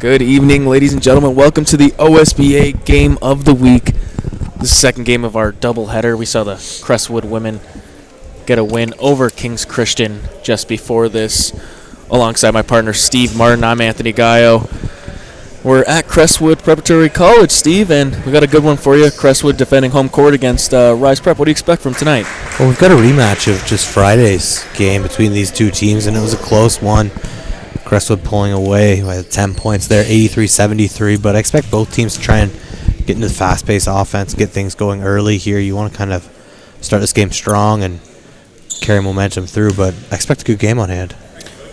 Good evening, ladies and gentlemen. Welcome to the OSBA Game of the Week. This is the second game of our doubleheader. We saw the Crestwood women get a win over King's Christian just before this. Alongside my partner, Steve Martin, I'm Anthony Gallo. We're at Crestwood Preparatory College, Steve, and we got a good one for you. Crestwood defending home court against Rise Prep. What do you expect from tonight? Well, we've got a rematch of just Friday's game between these two teams, and it was a close one. Crestwood pulling away by 10 points there, 83-73, but I expect both teams to try and get into the fast-paced offense, get things going early here. You want to kind of start this game strong and carry momentum through, but I expect a good game on hand.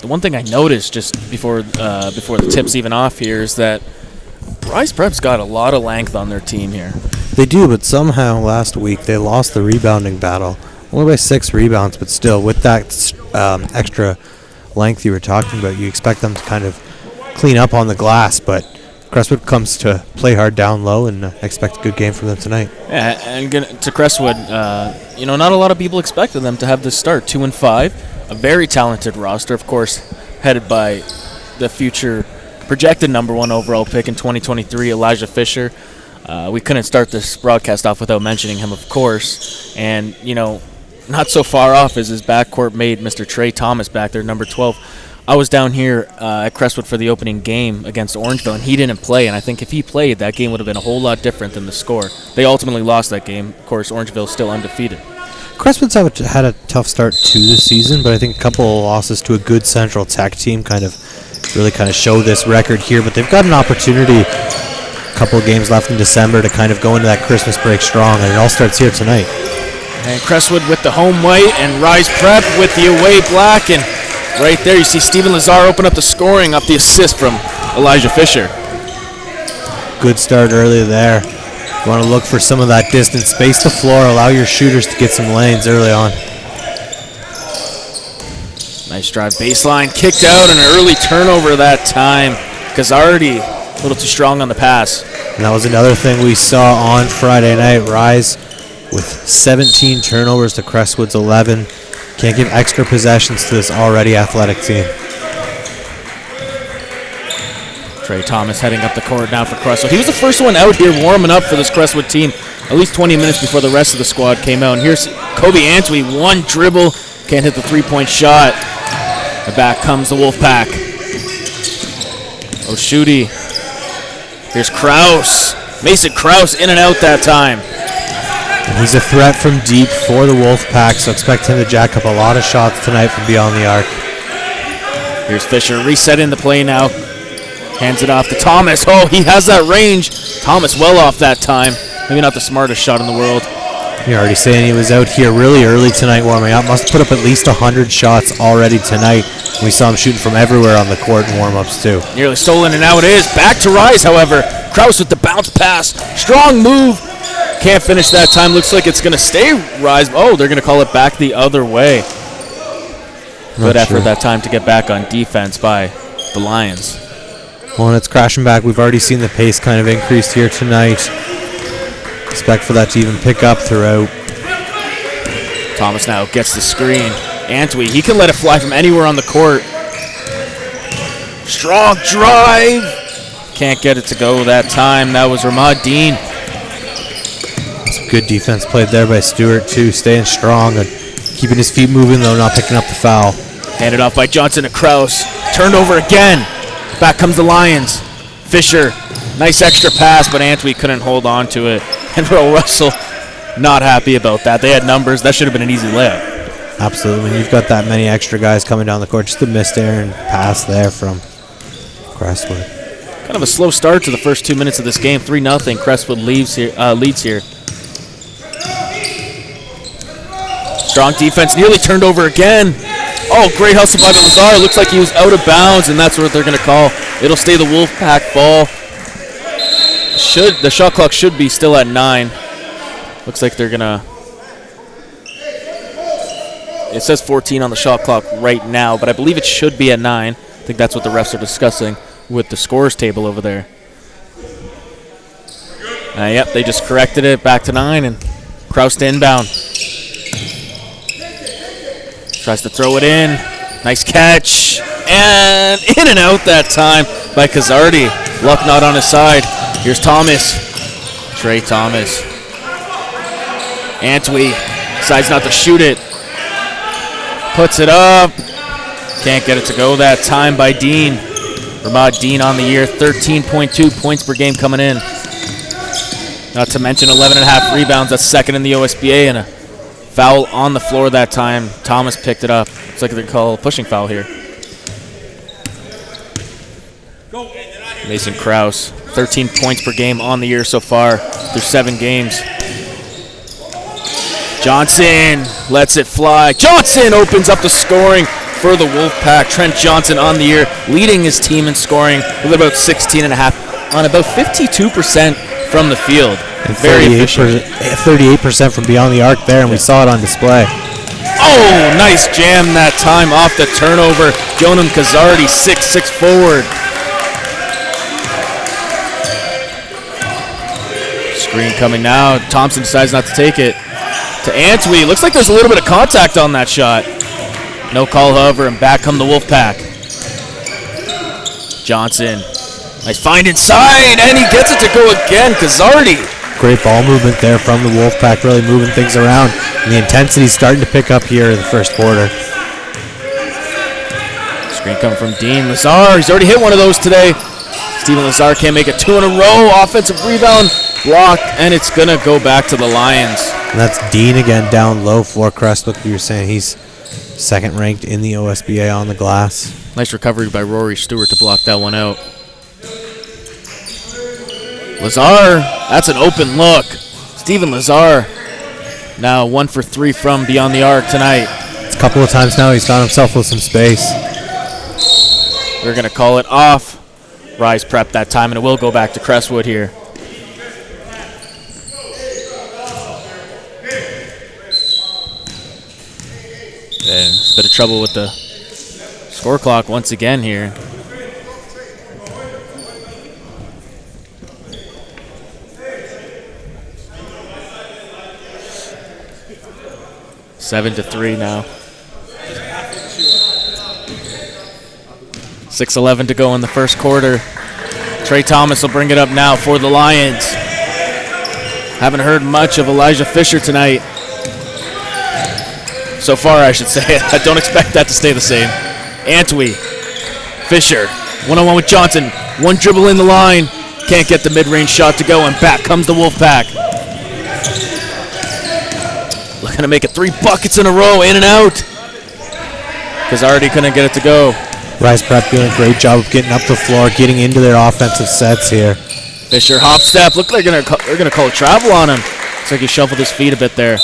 The one thing I noticed just before the tip's even off here is that Rise Prep's got a lot of length on their team here. They do, but somehow last week they lost the rebounding battle. Only by 6 rebounds, but still, with that extra length you were talking about, you expect them to kind of clean up on the glass, but Crestwood comes to play hard down low, and expect a good game from them tonight. Yeah, and to Crestwood, not a lot of people expected them to have this start, 2-5, a very talented roster, of course, headed by the future projected number 1 overall pick in 2023, Elijah Fisher. We couldn't start this broadcast off without mentioning him, of course, and, not so far off is his backcourt mate, Mr. Trey Thomas, back there, number 12. I was down here at Crestwood for the opening game against Orangeville, and he didn't play. And I think if he played, that game would have been a whole lot different than the score. They ultimately lost that game. Of course, Orangeville still undefeated. Crestwood's had a tough start to the season, but I think a couple of losses to a good Central Tech team kind of show this record here. But they've got an opportunity, a couple of games left in December, to kind of go into that Christmas break strong, and it all starts here tonight. And Crestwood with the home white, and Rise Prep with the away black. And right there you see Steven Lazar open up the scoring off the assist from Elijah Fisher. Good start early there. You want to look for some of that distance. Space the floor, allow your shooters to get some lanes early on. Nice drive baseline, kicked out, and an early turnover that time. Gazzardi a little too strong on the pass. And that was another thing we saw on Friday night. Rise with 17 turnovers to Crestwood's 11. Can't give extra possessions to this already athletic team. Trey Thomas heading up the court now for Crestwood. He was the first one out here warming up for this Crestwood team at least 20 minutes before the rest of the squad came out. And here's Kobe Antwi, one dribble, can't hit the three-point shot. And back comes the Wolfpack. O'Shuti. Here's Kraus. Mason Kraus in and out that time. And he's a threat from deep for the Wolfpack, so expect him to jack up a lot of shots tonight from beyond the arc. Here's Fisher resetting the play now. Hands it off to Thomas. Oh, he has that range. Thomas well off that time. Maybe not the smartest shot in the world. You're already saying he was out here really early tonight warming up. Must put up at least 100 shots already tonight. We saw him shooting from everywhere on the court in warm-ups too. Nearly stolen, and now it is. Back to Rise, however. Kraus with the bounce pass. Strong move. Can't finish that time. Looks like it's going to stay Rise. Oh, they're going to call it back the other way. Good effort that time to get back on defense by the Lions. Well, and it's crashing back. We've already seen the pace kind of increase here tonight. Expect for that to even pick up throughout. Thomas now gets the screen. Antwi, he can let it fly from anywhere on the court. Strong drive. Can't get it to go that time. That was Ramad Dean. Some good defense played there by Stewart too, staying strong and keeping his feet moving though, not picking up the foul. Handed off by Johnson to Kraus. Turned over again. Back comes the Lions. Fisher, nice extra pass, but Antwi couldn't hold on to it. And Earl Russell, not happy about that. They had numbers. That should have been an easy layup. Absolutely. When you've got that many extra guys coming down the court, just a missed errant pass there from Crestwood. Kind of a slow start to the first 2 minutes of this game. 3-0. Crestwood leads here. Strong defense, nearly turned over again. Oh, great hustle by Lazar. Looks like he was out of bounds, and that's what they're going to call. It'll stay the Wolfpack ball. The shot clock should be still at 9. Looks like they're going to... It says 14 on the shot clock right now, but I believe it should be at 9. I think that's what the refs are discussing with the scores table over there. Yep, they just corrected it back to 9, and Kraus to inbound. Tries to throw it in. Nice catch. And in and out that time by Gazzardi. Luck not on his side. Here's Thomas. Trey Thomas. Antwi decides not to shoot it. Puts it up. Can't get it to go that time by Dean. Ramad Dean on the year, 13.2 points per game coming in. Not to mention 11.5 rebounds. That's second in the OSBA, and a foul on the floor that time. Thomas picked it up. Looks like they call a pushing foul here. Mason Krause, 13 points per game on the year so far through 7 games. Johnson lets it fly. Johnson opens up the scoring for the Wolfpack. Trent Johnson on the year, leading his team in scoring with about 16.5 on about 52% from the field. And very efficient. 38% from beyond the arc there, and we saw it on display. Oh, nice jam that time off the turnover. Jonam Kazardi, 6'6" forward. Screen coming now. Thompson decides not to take it. To Antwi. Looks like there's a little bit of contact on that shot. No call, however, and back come the Wolfpack. Johnson. Nice find inside, and he gets it to go again. Kazardi. Great ball movement there from the Wolfpack, really moving things around. And the intensity's starting to pick up here in the first quarter. Screen coming from Dean Lazar. He's already hit one of those today. Steven Lazar can't make it 2 in a row. Offensive rebound blocked, and it's going to go back to the Lions. And that's Dean again down low for Crestwood. You were saying he's second ranked in the OSBA on the glass. Nice recovery by Rory Stewart to block that one out. Lazar, that's an open look. Steven Lazar, now 1 for 3 from beyond the arc tonight. It's a couple of times now he's found himself with some space. We're going to call it off. Rise prep that time, and it will go back to Crestwood here. And a bit of trouble with the score clock once again here. Seven to 3 now. 6:11 to go in the first quarter. Trey Thomas will bring it up now for the Lions. Haven't heard much of Elijah Fisher tonight. So far, I should say. I don't expect that to stay the same. Antwi. Fisher. One-on-one with Johnson. One dribble in the line. Can't get the mid-range shot to go, and back comes the Wolfpack. Looking to make it 3 buckets in a row, in and out. Kazardi couldn't get it to go. Rise Prep doing a great job of getting up the floor, getting into their offensive sets here. Fisher hop step. Look like they're gonna call travel on him. Looks like he shuffled his feet a bit there.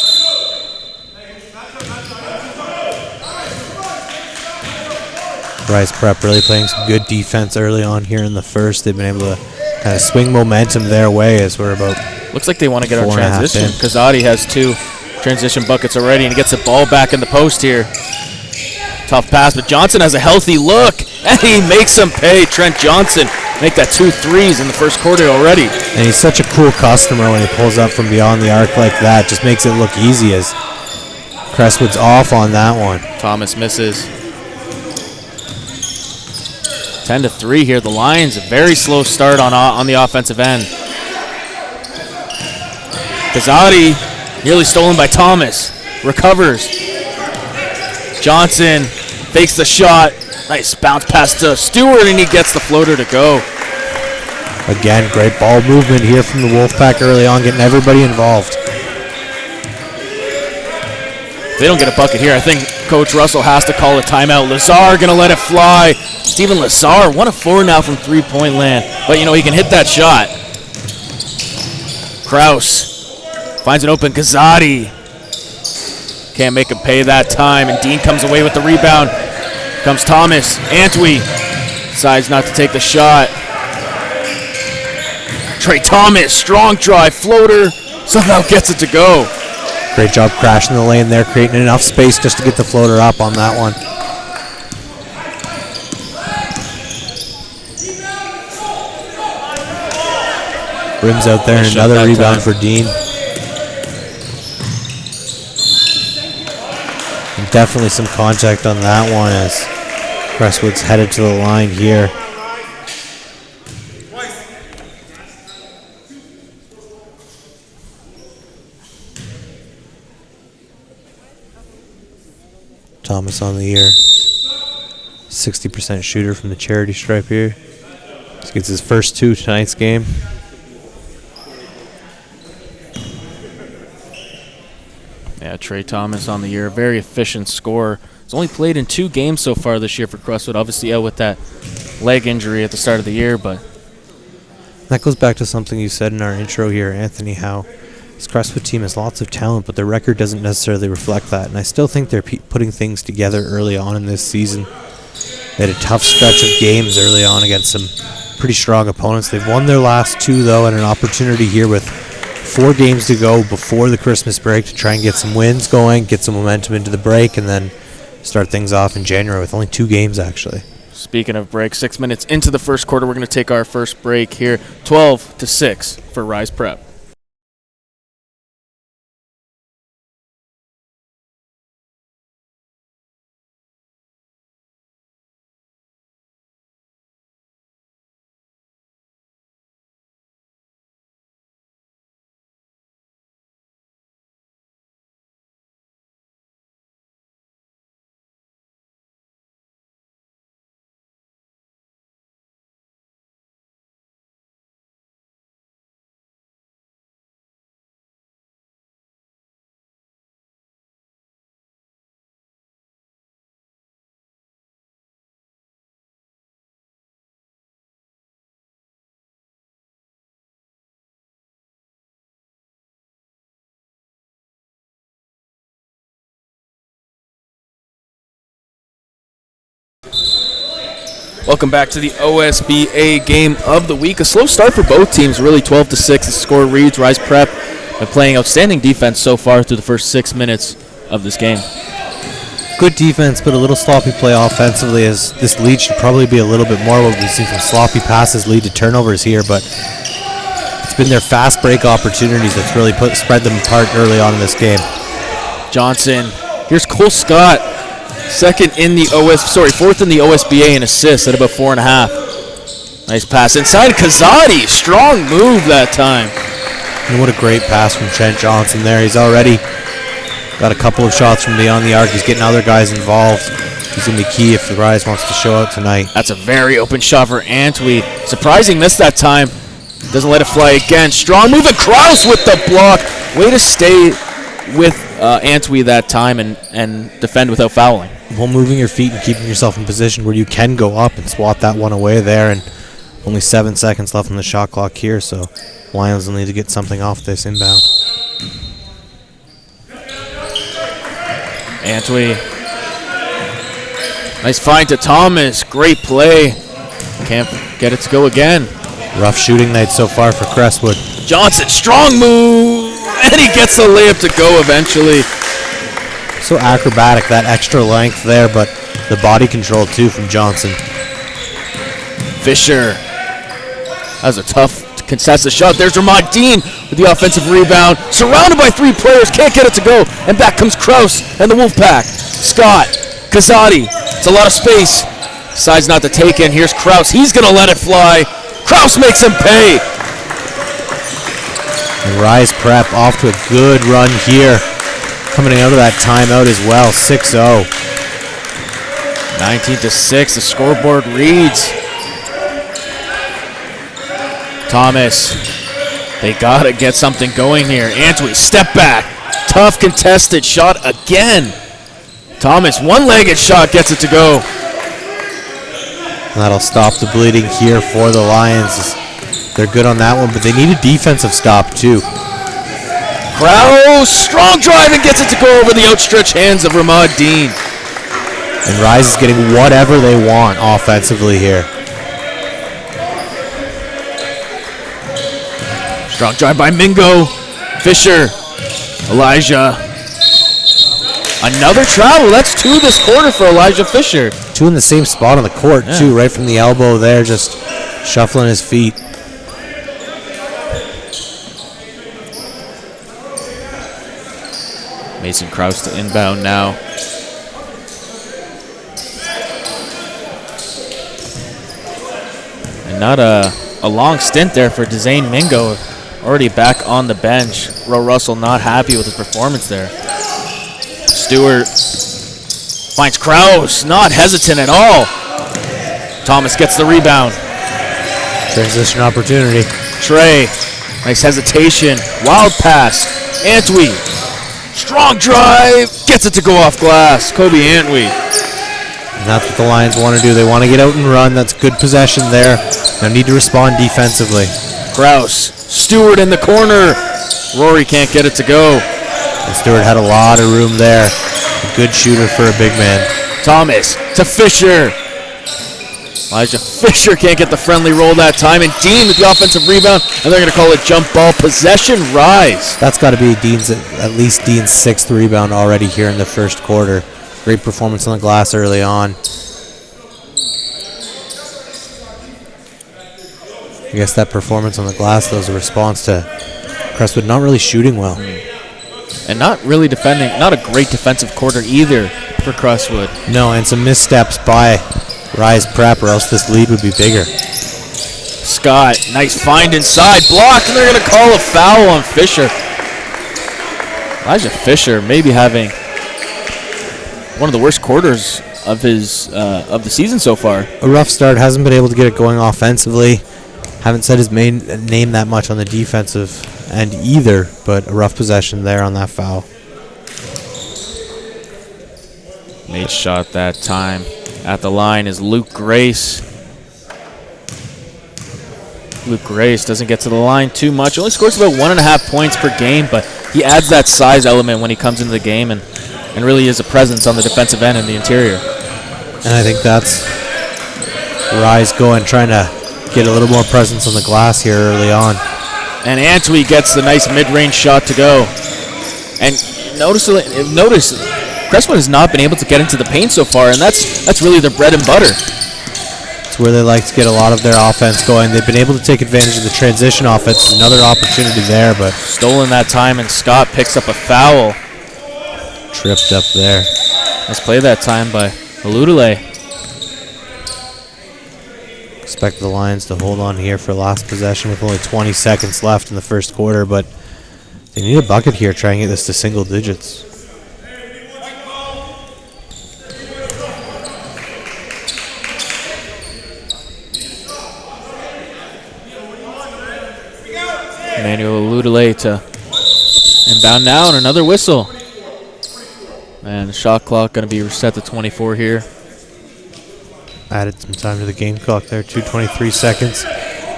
Rise Prep really playing some good defense early on here in the first. They've been able to kind of swing momentum their way as we're about. Looks like they want to get our 4.5 transition. in. Kazadi has 2 transition buckets already, and he gets the ball back in the post here. Tough pass, but Johnson has a healthy look, and he makes him pay. Trent Johnson make that 2 threes in the first quarter already. And he's such a cool customer when he pulls up from beyond the arc like that. Just makes it look easy as Crestwood's off on that one. Thomas misses. 10 to 3 here. The Lions, a very slow start on the offensive end. Kazadi nearly stolen by Thomas. Recovers. Johnson fakes the shot. Nice bounce pass to Stewart, and he gets the floater to go. Again, great ball movement here from the Wolfpack early on, getting everybody involved. If they don't get a bucket here, I think Coach Russell has to call a timeout. Lazar gonna let it fly. Steven Lazar, 1 of 4 now from three-point land. But you know, he can hit that shot. Krause finds an open Kazadi. Can't make him pay that time, and Dean comes away with the rebound. Comes Thomas. Antwi decides not to take the shot. Trey Thomas, strong drive, floater, somehow gets it to go. Great job crashing the lane there, creating enough space just to get the floater up on that one. Rims out there, and another rebound for Dean. And definitely some contact on that one as Crestwood's headed to the line here. Thomas on the year. 60% shooter from the charity stripe here. He gets his first 2 tonight's game. Yeah, Trey Thomas on the year, very efficient scorer. He's only played in 2 games so far this year for Crestwood. Obviously out with that leg injury at the start of the year, but that goes back to something you said in our intro here, Anthony, how this Crestwood team has lots of talent, but their record doesn't necessarily reflect that. And I still think they're putting things together early on in this season. They had a tough stretch of games early on against some pretty strong opponents. They've won their last 2, though, and an opportunity here with 4 games to go before the Christmas break to try and get some wins going, get some momentum into the break, and then start things off in January with only 2 games, actually. Speaking of break, 6 minutes into the first quarter, we're going to take our first break here, 12-6 for Rise Prep. Welcome back to the OSBA game of the week. A slow start for both teams, really 12-6. The score reads Rise Prep been playing outstanding defense so far through the first 6 minutes of this game. Good defense, but a little sloppy play offensively, as this lead should probably be a little bit more what we've seen from sloppy passes lead to turnovers here, but it's been their fast break opportunities that's really spread them apart early on in this game. Johnson, here's Cole Scott. Fourth in the OSBA in assists at about 4.5. Nice pass inside. Kazadi, strong move that time. And what a great pass from Trent Johnson there. He's already got a couple of shots from beyond the arc. He's getting other guys involved. He's going to be key if the Rise wants to show out tonight. That's a very open shot for Antwi. Surprising miss that time. Doesn't let it fly again. Strong move, and Kraus with the block. Way to stay with Antwi that time and defend without fouling. While moving your feet and keeping yourself in position where you can go up and swat that one away there, and only 7 seconds left on the shot clock here, so Lions will need to get something off this inbound. Antwi. Nice find to Thomas. Great play. Can't get it to go again. Rough shooting night so far for Crestwood. Johnson, strong move, and he gets the layup to go eventually. So acrobatic, that extra length there, but the body control too from Johnson. Fisher has a tough contested shot. There's Ramad Dean with the offensive rebound. Surrounded by 3 players, can't get it to go. And back comes Kraus and the Wolfpack. Scott, Kazadi, it's a lot of space. Decides not to take in. Here's Kraus, he's going to let it fly. Kraus makes him pay. And Rise Prep off to a good run here. Coming out of that timeout as well, 6-0. 19-6, the scoreboard reads. Thomas, they gotta get something going here. Antwi, step back. Tough contested shot again. Thomas, one-legged shot gets it to go. That'll stop the bleeding here for the Lions. They're good on that one, but they need a defensive stop too. Kraus, strong drive and gets it to go over the outstretched hands of Ramad Dean. And Rise is getting whatever they want offensively here. Strong drive by Mingo. Fisher, Elijah. Another travel. That's 2 this quarter for Elijah Fisher. 2 in the same spot on the court too, right from the elbow there, just shuffling his feet. Mason Kraus to inbound now. And not a long stint there for Dezane Mingo. Already back on the bench. Ro Russell not happy with his performance there. Stewart Finds Kraus, not hesitant at all. Thomas gets the rebound. Transition opportunity. Trey, nice hesitation. Wild pass. Antwi, strong drive. Gets it to go off glass. Kobe Antwi. And that's what the Lions want to do. They want to get out and run. That's good possession there. Now need to respond defensively. Kraus, Stewart in the corner. Rory can't get it to go. And Stewart had a lot of room there. A good shooter for a big man. Thomas to Fisher. Elijah Fisher can't get the friendly roll that time, and Dean with the offensive rebound, and they're going to call it jump ball. Possession Rise. That's got to be at least Dean's 6th rebound already here in the first quarter. Great performance on the glass early on. I guess that performance on the glass, though, is a response to Crestwood not really shooting well. And not really defending, not a great defensive quarter either for Crestwood. No, and some missteps by Rise Prep, or else this lead would be bigger. Scott, nice find inside, blocked, and they're going to call a foul on Fisher. Elijah Fisher maybe having one of the worst quarters of the season so far. A rough start, hasn't been able to get it going offensively. Haven't said his main name that much on the defensive end either, but a rough possession there on that foul. Made shot that time. At the line is Luke Grace. Luke Grace doesn't get to the line too much. Only scores about 1.5 points per game, but he adds that size element when he comes into the game and really is a presence on the defensive end in the interior. And I think that's Rise going, trying to get a little more presence on the glass here early on. And Antwi gets the nice mid-range shot to go. And notice Crestwood has not been able to get into the paint so far, and that's really their bread and butter. It's where they like to get a lot of their offense going. They've been able to take advantage of the transition offense. Another opportunity there, but stolen that time, and Scott picks up a foul. Tripped up there. Nice play that time by Aludale. Expect the Lions to hold on here for last possession with only 20 seconds left in the first quarter, but they need a bucket here, try and get this to single digits. Emmanuel Aludale to inbound now, and another whistle. And the shot clock going to be reset to 24 here. Added some time to the game clock there, 2:23 seconds.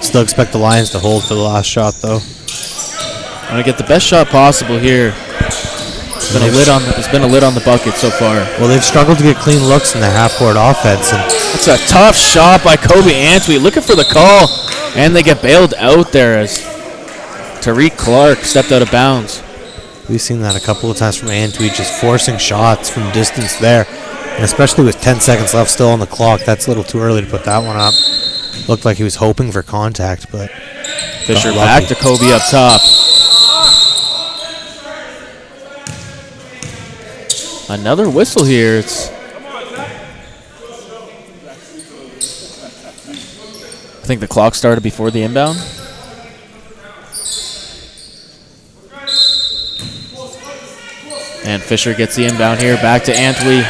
Still expect the Lions to hold for the last shot, though. Want to get the best shot possible here. It's been a lid on the bucket so far. Well, they've struggled to get clean looks in their half-court offense. And that's a tough shot by Kobe Antwi, looking for the call, and they get bailed out there as Tariq Clark stepped out of bounds. We've seen that a couple of times from Antwi, just forcing shots from distance there. And especially with 10 seconds left still on the clock, that's a little too early to put that one up. Looked like he was hoping for contact, but Fisher back to Kobe up top. Another whistle here. I think the clock started before the inbound. And Fisher gets the inbound here. Back to Antwi.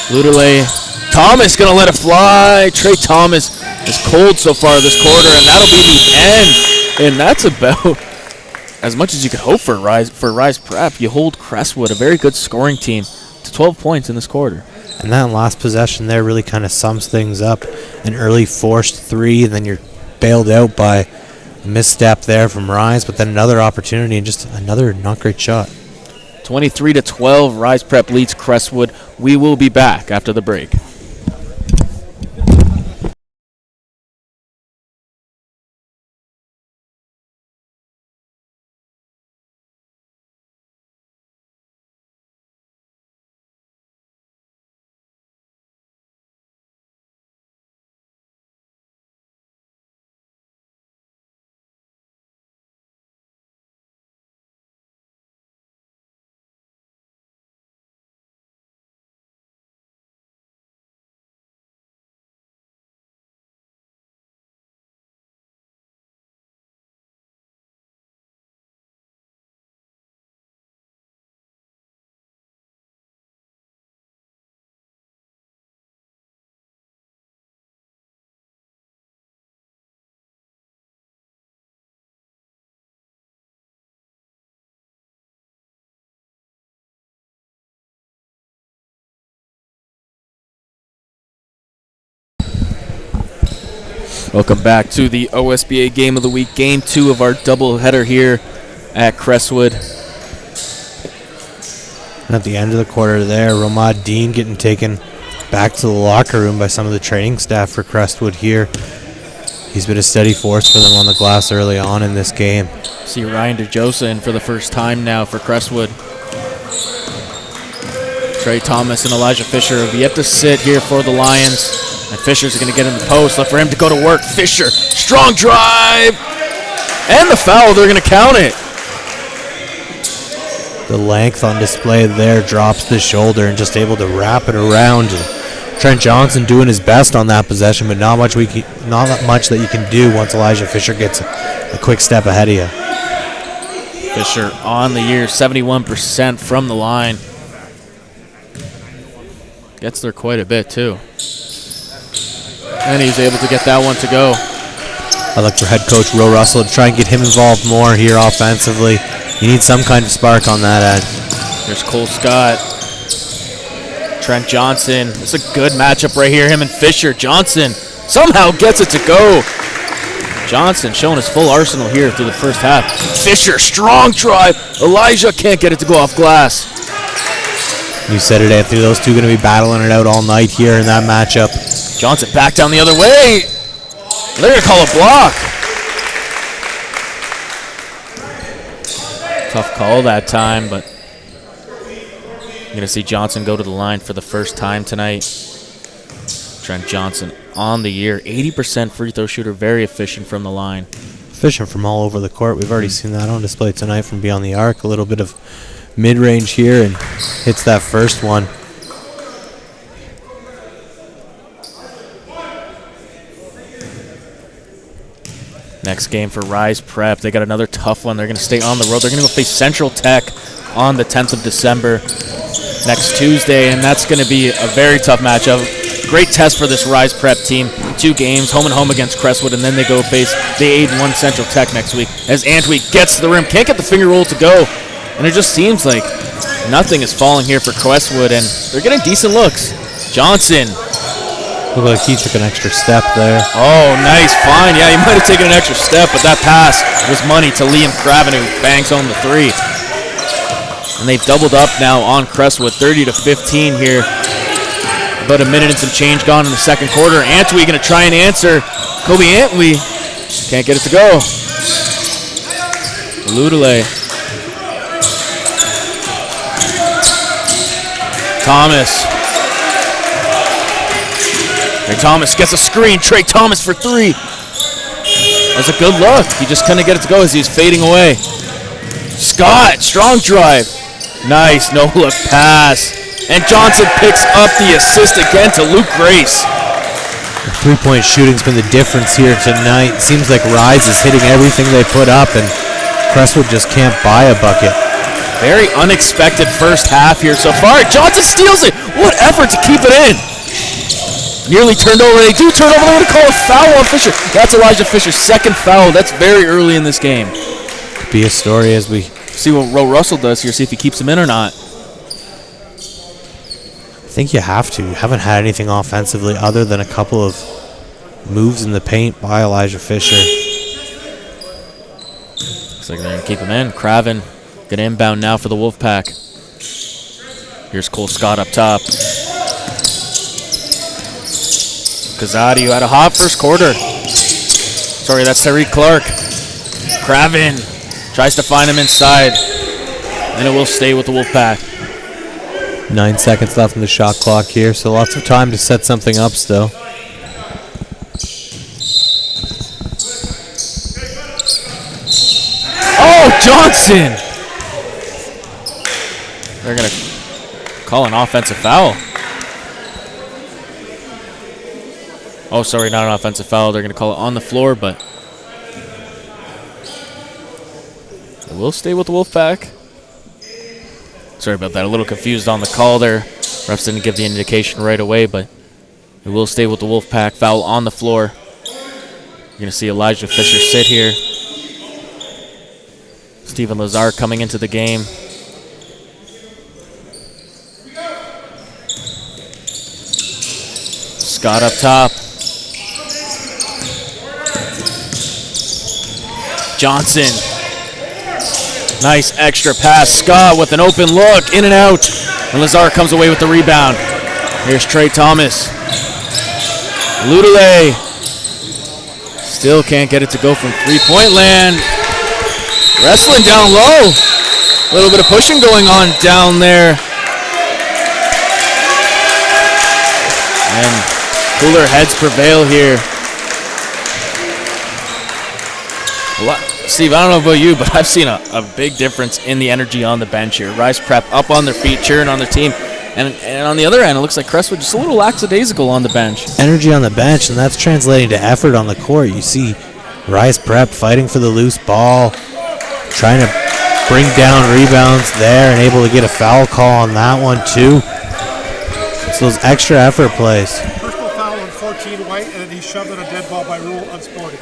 Ludale. Thomas going to let it fly. Trey Thomas is cold so far this quarter, and that'll be the end. And that's about as much as you could hope for Rise Prep. You hold Crestwood, a very good scoring team, to 12 points in this quarter. And that last possession there really kind of sums things up. An early forced three, and then you're bailed out by a misstep there from Rise, but then another opportunity and just another not great shot. 23-12, Rise Prep leads Crestwood. We will be back after the break. Welcome back to the OSBA Game of the Week, Game 2 of our doubleheader here at Crestwood. And at the end of the quarter there, Romad Dean getting taken back to the locker room by some of the training staff for Crestwood here. He's been a steady force for them on the glass early on in this game. See Ryan DeJosa in for the first time now for Crestwood. Trey Thomas and Elijah Fisher have yet to sit here for the Lions. And Fisher's going to get in the post. Look for him to go to work. Fisher, strong drive. And the foul, they're going to count it. The length on display there, drops the shoulder and just able to wrap it around. And Trent Johnson doing his best on that possession, but not much that you can do once Elijah Fisher gets a quick step ahead of you. Fisher on the year, 71% from the line. Gets there quite a bit too. And he's able to get that one to go. I look for head coach Ro Russell to try and get him involved more here offensively. You need some kind of spark on that end. There's Cole Scott. Trent Johnson. It's a good matchup right here, him and Fisher. Johnson somehow gets it to go. Johnson showing his full arsenal here through the first half. Fisher, strong drive. Elijah can't get it to go off glass. You said it, Anthony. Those two going to be battling it out all night here in that matchup. Johnson back down the other way. They're going to call a block. Tough call that time, but you're going to see Johnson go to the line for the first time tonight. Trent Johnson on the year, 80% free throw shooter, very efficient from the line. Efficient from all over the court. We've already seen that on display tonight from beyond the arc. A little bit of mid-range here and hits that first one. Next game for Rise Prep. They got another tough one. They're going to stay on the road. They're going to go face Central Tech on the 10th of December next Tuesday, and that's going to be a very tough matchup. Great test for this Rise Prep team. 2 games, home and home against Crestwood, and then they go face the 8-1 Central Tech next week as Antwi gets to the rim. Can't get the finger roll to go, and it just seems like nothing is falling here for Crestwood, and they're getting decent looks. Johnson. Looked like he took an extra step there. Oh, nice find. Yeah, he might have taken an extra step, but that pass was money to Liam Craven, who bangs home the 3. And they've doubled up now on Crestwood, 30-15 here. About a minute and some change gone in the second quarter. Antwi going to try and answer. Kobe Antwi can't get it to go. Ludele. Thomas. Trey Thomas gets a screen. Trey Thomas for 3. That's a good look. He just couldn't get it to go as he's fading away. Scott, strong drive. Nice no-look pass. And Johnson picks up the assist again to Luke Grace. The three-point shooting's been the difference here tonight. Seems like Rise is hitting everything they put up, and Crestwood just can't buy a bucket. Very unexpected first half here so far. Johnson steals it. What effort to keep it in. Nearly turned over. They do turn over. They're going to call a foul on Fisher. That's Elijah Fisher's second foul. That's very early in this game. Could be a story as we see what Ro Russell does here, see if he keeps him in or not. I think you have to. You haven't had anything offensively other than a couple of moves in the paint by Elijah Fisher. Looks like they're going to keep him in. Craven going to inbound now for the Wolfpack. Here's Cole Scott up top. Kazadi, who had a hot first quarter. Sorry, that's Tariq Clark. Craven tries to find him inside, and it will stay with the Wolfpack. 9 seconds left in the shot clock here, so lots of time to set something up still. Oh, Johnson! They're going to call an offensive foul. Oh, sorry, not an offensive foul. They're going to call it on the floor, but it will stay with the Wolfpack. Sorry about that. A little confused on the call there. Refs didn't give the indication right away, but it will stay with the Wolfpack. Foul on the floor. You're going to see Elijah Fisher sit here. Steven Lazar coming into the game. Scott up top. Johnson. Nice extra pass. Scott with an open look, in and out. And Lazar comes away with the rebound. Here's Trey Thomas. Ludele still can't get it to go from three-point land. Wrestling down low. A little bit of pushing going on down there. And cooler heads prevail here. Steve, I don't know about you, but I've seen a big difference in the energy on the bench here. Rise Prep up on their feet, cheering on their team. And on the other end, it looks like Crestwood just a little lackadaisical on the bench. Energy on the bench, and that's translating to effort on the court. You see Rise Prep fighting for the loose ball, trying to bring down rebounds there, and able to get a foul call on that one too. It's those extra effort plays. Personal foul on 14 White, and he shoved in a dead ball by rule unsporting.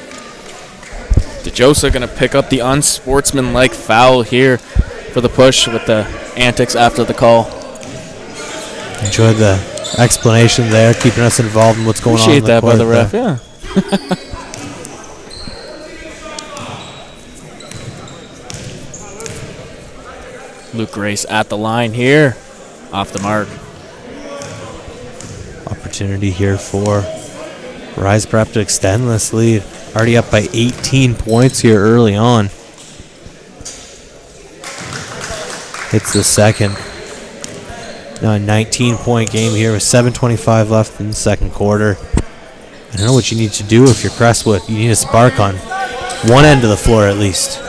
DeJosa going to pick up the unsportsmanlike foul here for the push with the antics after the call. Enjoyed the explanation there, keeping us involved in what's going on. Appreciate that by the ref, yeah. Luke Grace at the line here, off the mark. Opportunity here for Rise Prep to extend this lead. Already up by 18 points here early on. Hits the second. Now a 19-point game here with 7:25 left in the second quarter. I don't know what you need to do if you're Crestwood. You need a spark on one end of the floor at least.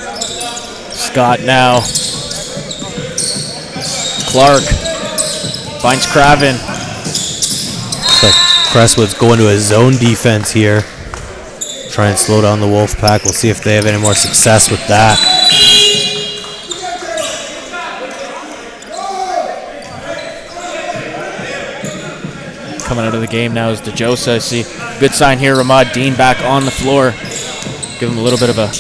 Scott now. Clark finds Craven. Looks like Crestwood's going to a zone defense here. Try and slow down the Wolfpack. We'll see if they have any more success with that. Coming out of the game now is DeJosa. See, good sign here. Ramad Dean back on the floor. Give him a little bit of a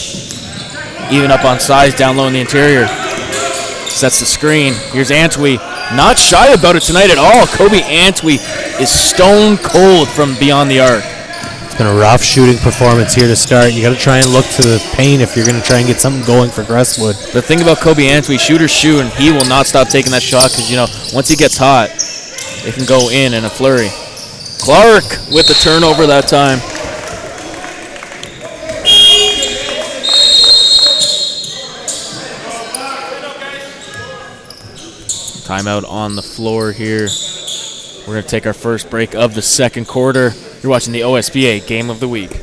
even up on size down low in the interior. Sets the screen. Here's Antwi. Not shy about it tonight at all. Kobe Antwi is stone cold from beyond the arc. It's been a rough shooting performance here to start. You got to try and look to the paint if you're going to try and get something going for Crestwood. The thing about Kobe Antwi, shooters shoot, and he will not stop taking that shot because, you know, once he gets hot, it can go in a flurry. Clark with the turnover that time. Timeout on the floor here. We're going to take our first break of the second quarter. You're watching the OSBA Game of the Week.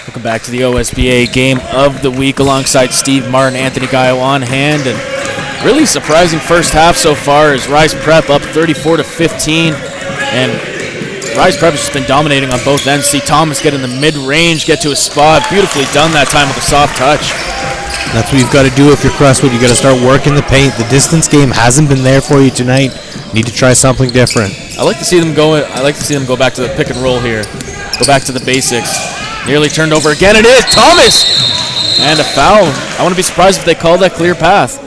Welcome back to the OSBA Game of the Week alongside Steve Martin, Anthony Gaio on hand, and really surprising first half so far as Rise Prep up 34-15, and Rise Prep has just been dominating on both ends. See Thomas get in the mid-range, get to a spot, beautifully done that time with a soft touch. That's what you've got to do if you're Crestwood. You got to start working the paint. The distance game hasn't been there for you tonight. You need to try something different. I like to see them go back to the pick and roll here. Go back to the basics. Nearly turned over again. It is Thomas! And a foul. I wouldn't be surprised if they called that clear path.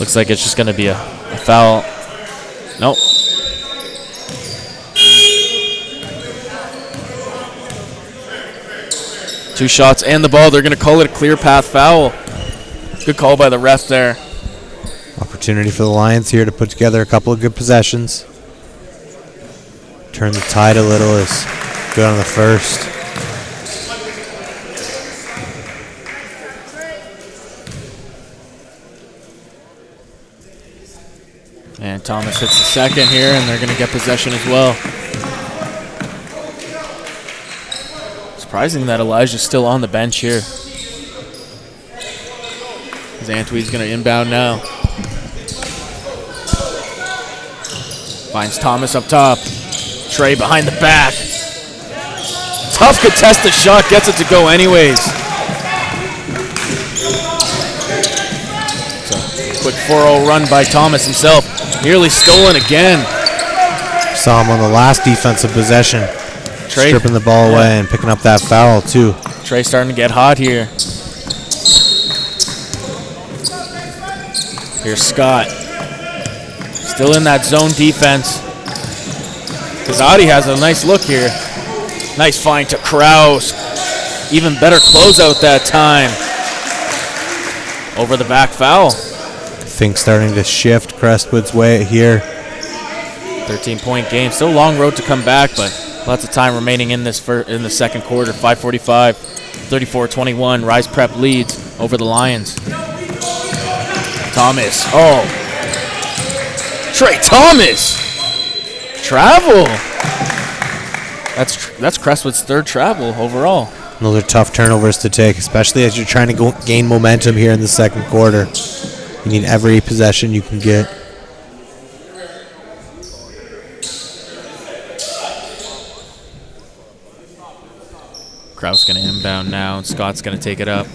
Looks like it's just going to be a foul. Nope. 2 shots and the ball. They're going to call it a clear path foul. Good call by the ref there. Opportunity for the Lions here to put together a couple of good possessions. Turn the tide a little is good on the first. And Thomas hits the second here, and they're going to get possession as well. Surprising that Elijah's still on the bench here. Antwi's going to inbound now. Finds Thomas up top. Trey behind the back. Tough contested shot, gets it to go anyways. So, quick 4-0 run by Thomas himself. Nearly stolen again. Saw him on the last defensive possession. Trey stripping the ball away and picking up that foul too. Trey starting to get hot here. Here's Scott. Still in that zone defense. Kazadi has a nice look here. Nice find to Kraus. Even better closeout that time. Over the back foul. Things starting to shift Crestwood's way here. 13-point game. Still a long road to come back, but lots of time remaining in this in the second quarter. 5:45, 34-21. Rise Prep leads over the Lions. Thomas. Oh. Trey Thomas. Travel. That's Crestwood's third travel overall. Those are tough turnovers to take, especially as you're trying to gain momentum here in the second quarter. You need every possession you can get. Kraus going to inbound now, and Scott's going to take it up.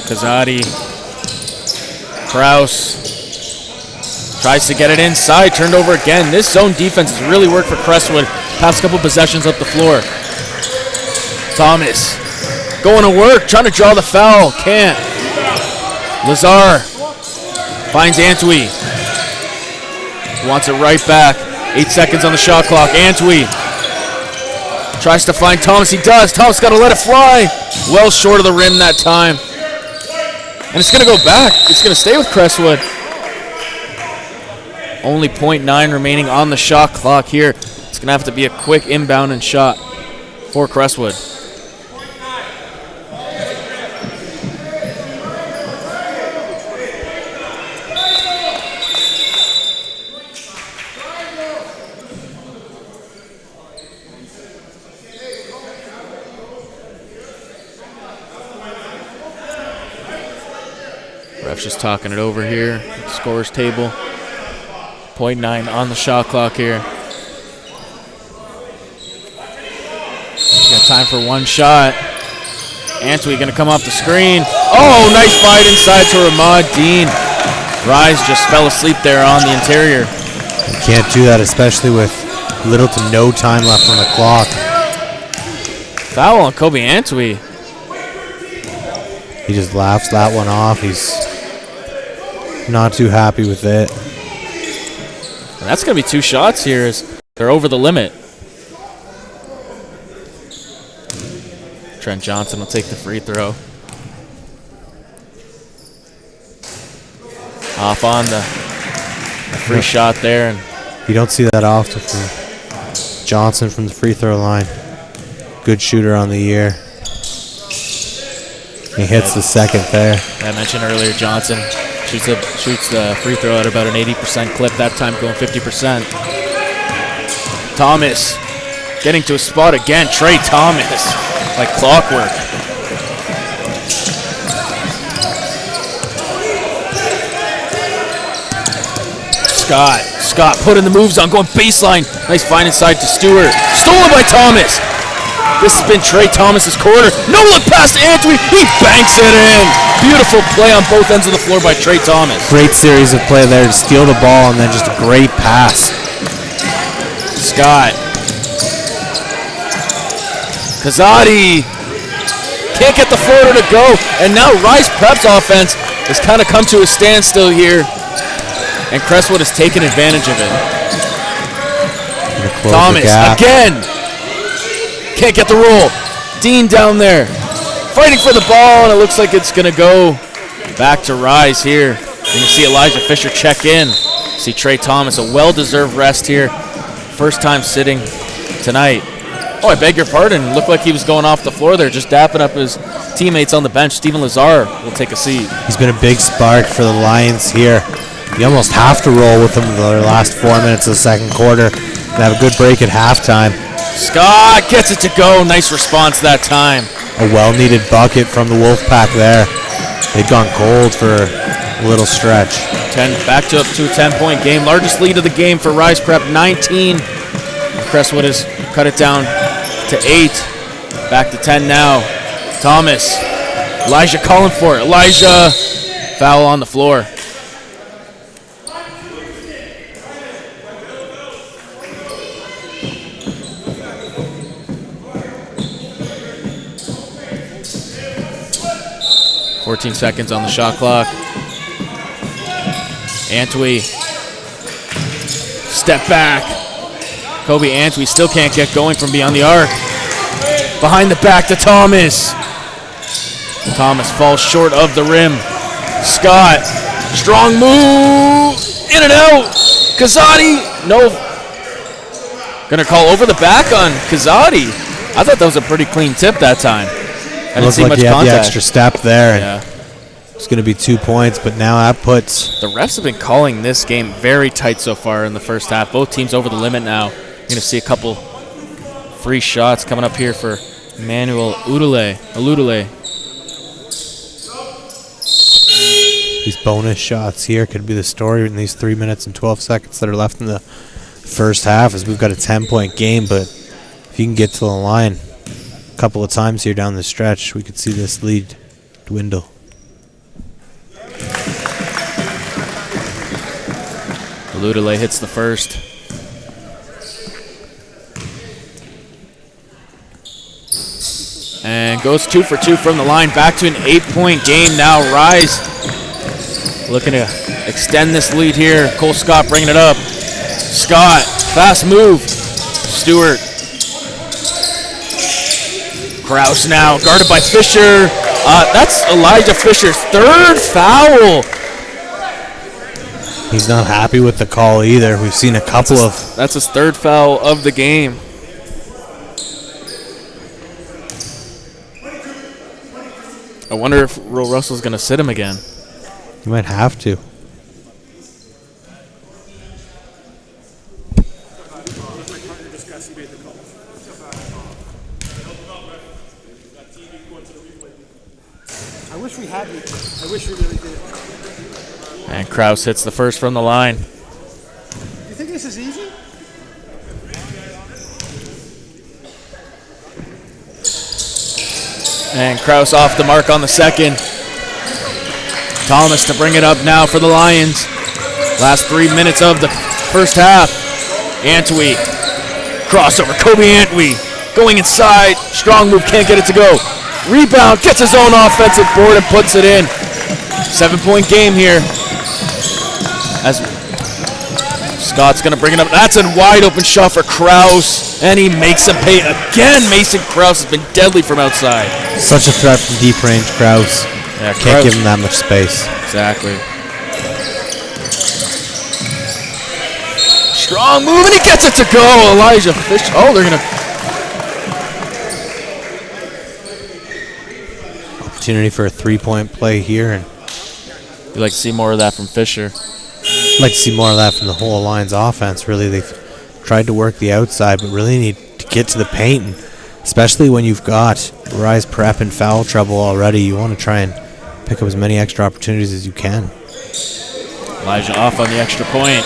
Kazadi. Kraus tries to get it inside, turned over again. This zone defense has really worked for Crestwood. Past couple possessions up the floor. Thomas going to work, trying to draw the foul. Can't. Lazar finds Antwi. Wants it right back. 8 seconds on the shot clock. Antwi tries to find Thomas. He does. Thomas got to let it fly. Well short of the rim that time. And it's going to go back. It's going to stay with Crestwood. Only 0.9 remaining on the shot clock here. It's going to have to be a quick inbound and shot for Crestwood. Ref's just talking it over here. Scorer's table. 0.9 on the shot clock here. Got time for one shot. Antwi going to come off the screen. Oh, nice fight inside to Ramad Dean. Rise just fell asleep there on the interior. You can't do that, especially with little to no time left on the clock. Foul on Kobe Antwi. He just laughs that one off. He's not too happy with it. And that's going to be 2 shots here as they're over the limit. Trent Johnson will take the free throw. Off on the free shot there. And you don't see that often from Johnson from the free throw line. Good shooter on the year. He hits the second there. I mentioned earlier, Johnson shoots the free throw at about an 80% clip, that time going 50%. Thomas getting to a spot again. Trey Thomas, like clockwork. Scott putting the moves on, going baseline. Nice find inside to Stewart. Stolen by Thomas. This has been Trey Thomas's corner. No look past Antwi. He banks it in. Beautiful play on both ends of the floor by Trey Thomas. Great series of play there to steal the ball and then just a great pass. Scott. Kazadi. Can't get the floater to go. And now Rice Prep's offense has kind of come to a standstill here. And Crestwood has taken advantage of it. And Close Thomas the gap. again. Can't get the roll. Dean down there. Fighting for the ball, and it looks like it's going to go back to Rise here. You're going to see Elijah Fisher check in. See Trey Thomas, a well-deserved rest here. First time sitting tonight. Oh, I beg your pardon. Looked like he was going off the floor there, just dapping up his teammates on the bench. Steven Lazar will take a seat. He's been a big spark for the Lions here. You almost have to roll with him the last 4 minutes of the second quarter and have a good break at halftime. Scott gets it to go. Nice response that time. A well-needed bucket from the Wolfpack there. They'd gone cold for a little stretch. Back to up to a 10-point game. Largest lead of the game for Rise Prep, 19. Crestwood has cut it down to 8. Back to 10 now. Thomas. Elijah calling for it. Elijah. Foul on the floor. .14 seconds on the shot clock. Antwi. Step back. Kobe Antwi still can't get going from beyond the arc. Behind the back to Thomas. Thomas falls short of the rim. Scott. Strong move. In and out. Kazadi. No. Gonna call over the back on Kazadi. I thought that was a pretty clean tip that time. I didn't see like much he had contact. the extra step there. Yeah. It's going to be 2 points, but now that puts... The refs have been calling this game very tight so far in the first half. Both teams over the limit now. You're going to see a couple free shots coming up here for Manuel Aludele. These bonus shots here could be the story in these 3 minutes and 12 seconds that are left in the first half, as we've got a 10-point game, but if you can get to the line a couple of times here down the stretch, we could see this lead dwindle. Aludele hits the first. And goes 2 for 2 from the line. Back to an 8-point game now. Rise looking to extend this lead here. Cole Scott bringing it up. Scott, fast move. Stewart. Kraus now, guarded by Fisher. That's Elijah Fisher's 3rd foul. He's not happy with the call either. We've seen a couple of... That's his 3rd foul of the game. I wonder if Will Russell's going to sit him again. You might have to. I wish we had it. I wish we really did. And Kraus hits the first from the line. You think this is easy? And Kraus off the mark on the second. Thomas to bring it up now for the Lions. Last 3 minutes of the first half. Antwi. Crossover. Kobe Antwi going inside. Strong move. Can't get it to go. Rebound. Gets his own offensive board and puts it in. 7-point game here. As Scott's going to bring it up. That's a wide open shot for Kraus. And he makes him pay again. Mason Kraus has been deadly from outside. Such a threat from deep range, Kraus. Yeah, Can't give him that much space. Exactly. Strong move, and he gets it to go. Elijah Fisher. Oh, they're going to... Opportunity for a 3-point play here. And You'd like to see more of that from Fisher. I'd like to see more of that from the whole Lions offense. Really, they've tried to work the outside, but really need to get to the paint. And especially when you've got Rise Prep in foul trouble already, you want to try and pick up as many extra opportunities as you can. Elijah off on the extra point.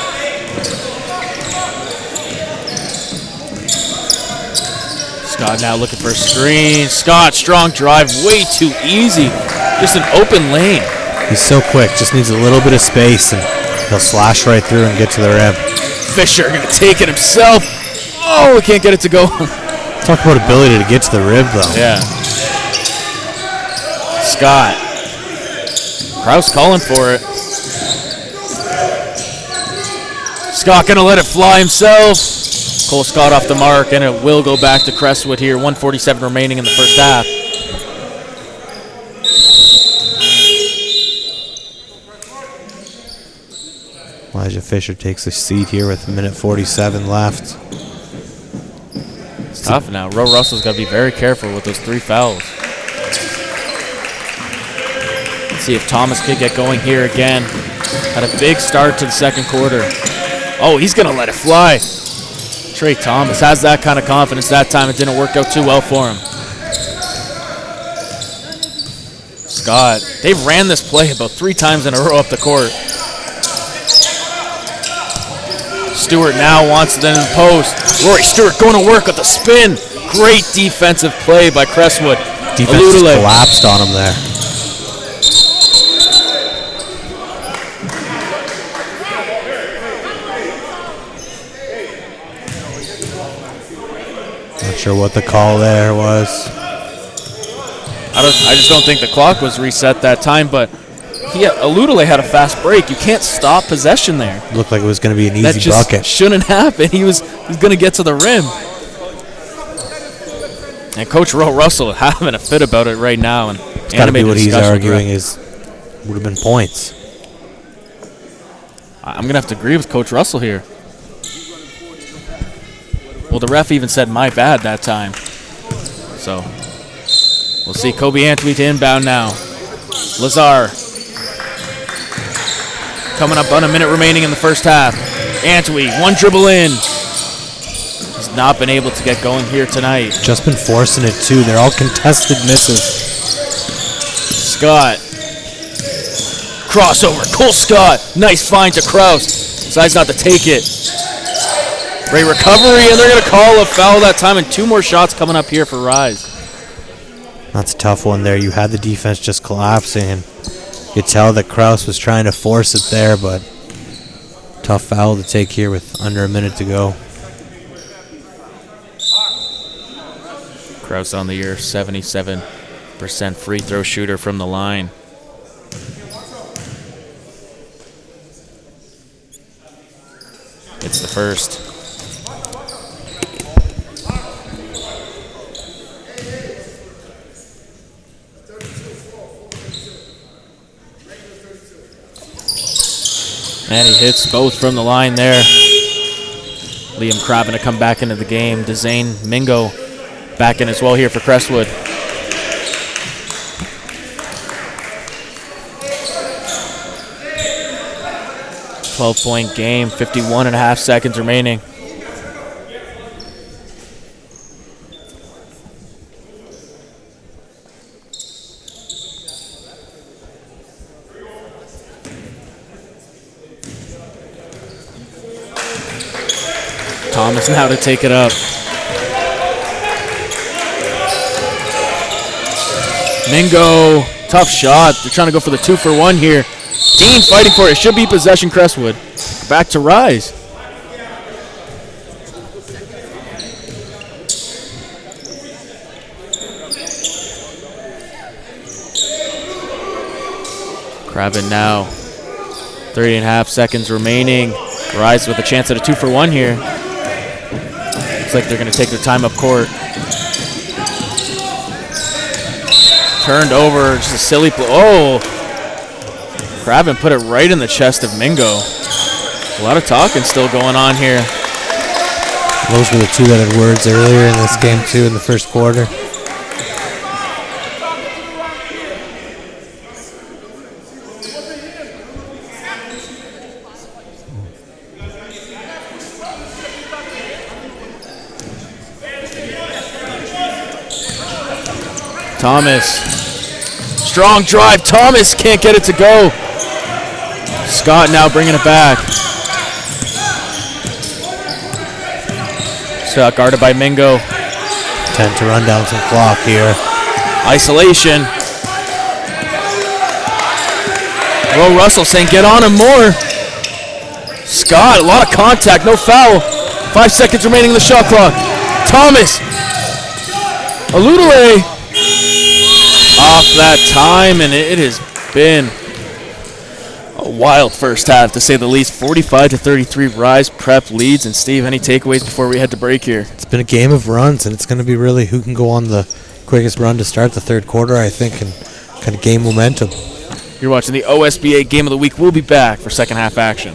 Scott now looking for a screen. Scott, strong drive, way too easy. Just an open lane. He's so quick, just needs a little bit of space, and he'll slash right through and get to the rim. Fisher going to take it himself. Oh, can't get it to go. Talk about ability to get to the rim, though. Yeah. Scott. Kraus calling for it. Scott going to let it fly himself. Cole Scott off the mark, and it will go back to Crestwood here. 1:47 remaining in the first half. Elijah Fisher takes a seat here with 1:47 left. It's tough now. Roe Russell's got to be very careful with those 3 fouls. Let's see if Thomas could get going here again. Had a big start to the second quarter. Oh, he's going to let it fly. Trey Thomas has that kind of confidence. That time it didn't work out too well for him. Scott, they've ran this play about 3 times in a row up the court. Stewart now wants it in the post. Rory Stewart going to work with the spin. Great defensive play by Crestwood. Defense just collapsed on him there. Not sure what the call there was. I just don't think the clock was reset that time, but Aludale had a fast break. You can't stop possession there. Looked like it was going to be an That easy just bucket. shouldn't happen. He's going to get to the rim. And Coach Roe Russell having a fit about it right now. And it's got to be what he's arguing would have been points. I'm going to have to agree with Coach Russell here. Well, the ref even said my bad that time. So we'll see Kobe Antwi to inbound now. Lazar coming up on a minute remaining in the first half. Antwi, 1 dribble in. He's not been able to get going here tonight. Just been forcing it too. They're all contested misses. Scott. Crossover. Cole Scott. Nice find to Kraus. Decides not to take it. Great recovery, and they're going to call a foul that time, and 2 more shots coming up here for Rise. That's a tough one there. You had the defense just collapsing, and you could tell that Kraus was trying to force it there, but tough foul to take here with under a minute to go. Kraus on the year, 77% free throw shooter from the line. It's the first. And he hits both from the line there. Liam Craven to come back into the game. Dezane Mingo back in as well here for Crestwood. .12 game, 51.5 seconds remaining. Thomas now to take it up. Mingo, tough shot. They're trying to go for the 2-for-1 here. Dean fighting for it. It should be possession Crestwood. Back to Rise. Craven now. 30.5 seconds remaining. Rise with a chance at a 2-for-1 here. Looks like they're going to take their time up court. Turned over, just a silly play. Oh! Craven put it right in the chest of Mingo. A lot of talking still going on here. Those were the 2-letter words earlier in this game too, in the first quarter. Thomas. Strong drive. Thomas can't get it to go. Scott now bringing it back. Scott guarded by Mingo. 10 to run down some clock here. Isolation. Roe Russell saying get on him more. Scott, a lot of contact, no foul. 5 seconds remaining in the shot clock. Thomas. Aludale. Off that time, and it has been A wild first half, to say the least. 45-33 Rise Prep leads. And Steve, any takeaways before we head to break here? It's been a game of runs, and it's going to be really who can go on the quickest run to start the third quarter, I think, and kind of gain momentum. You're watching the OSBA Game of the Week. We'll be back for second half action.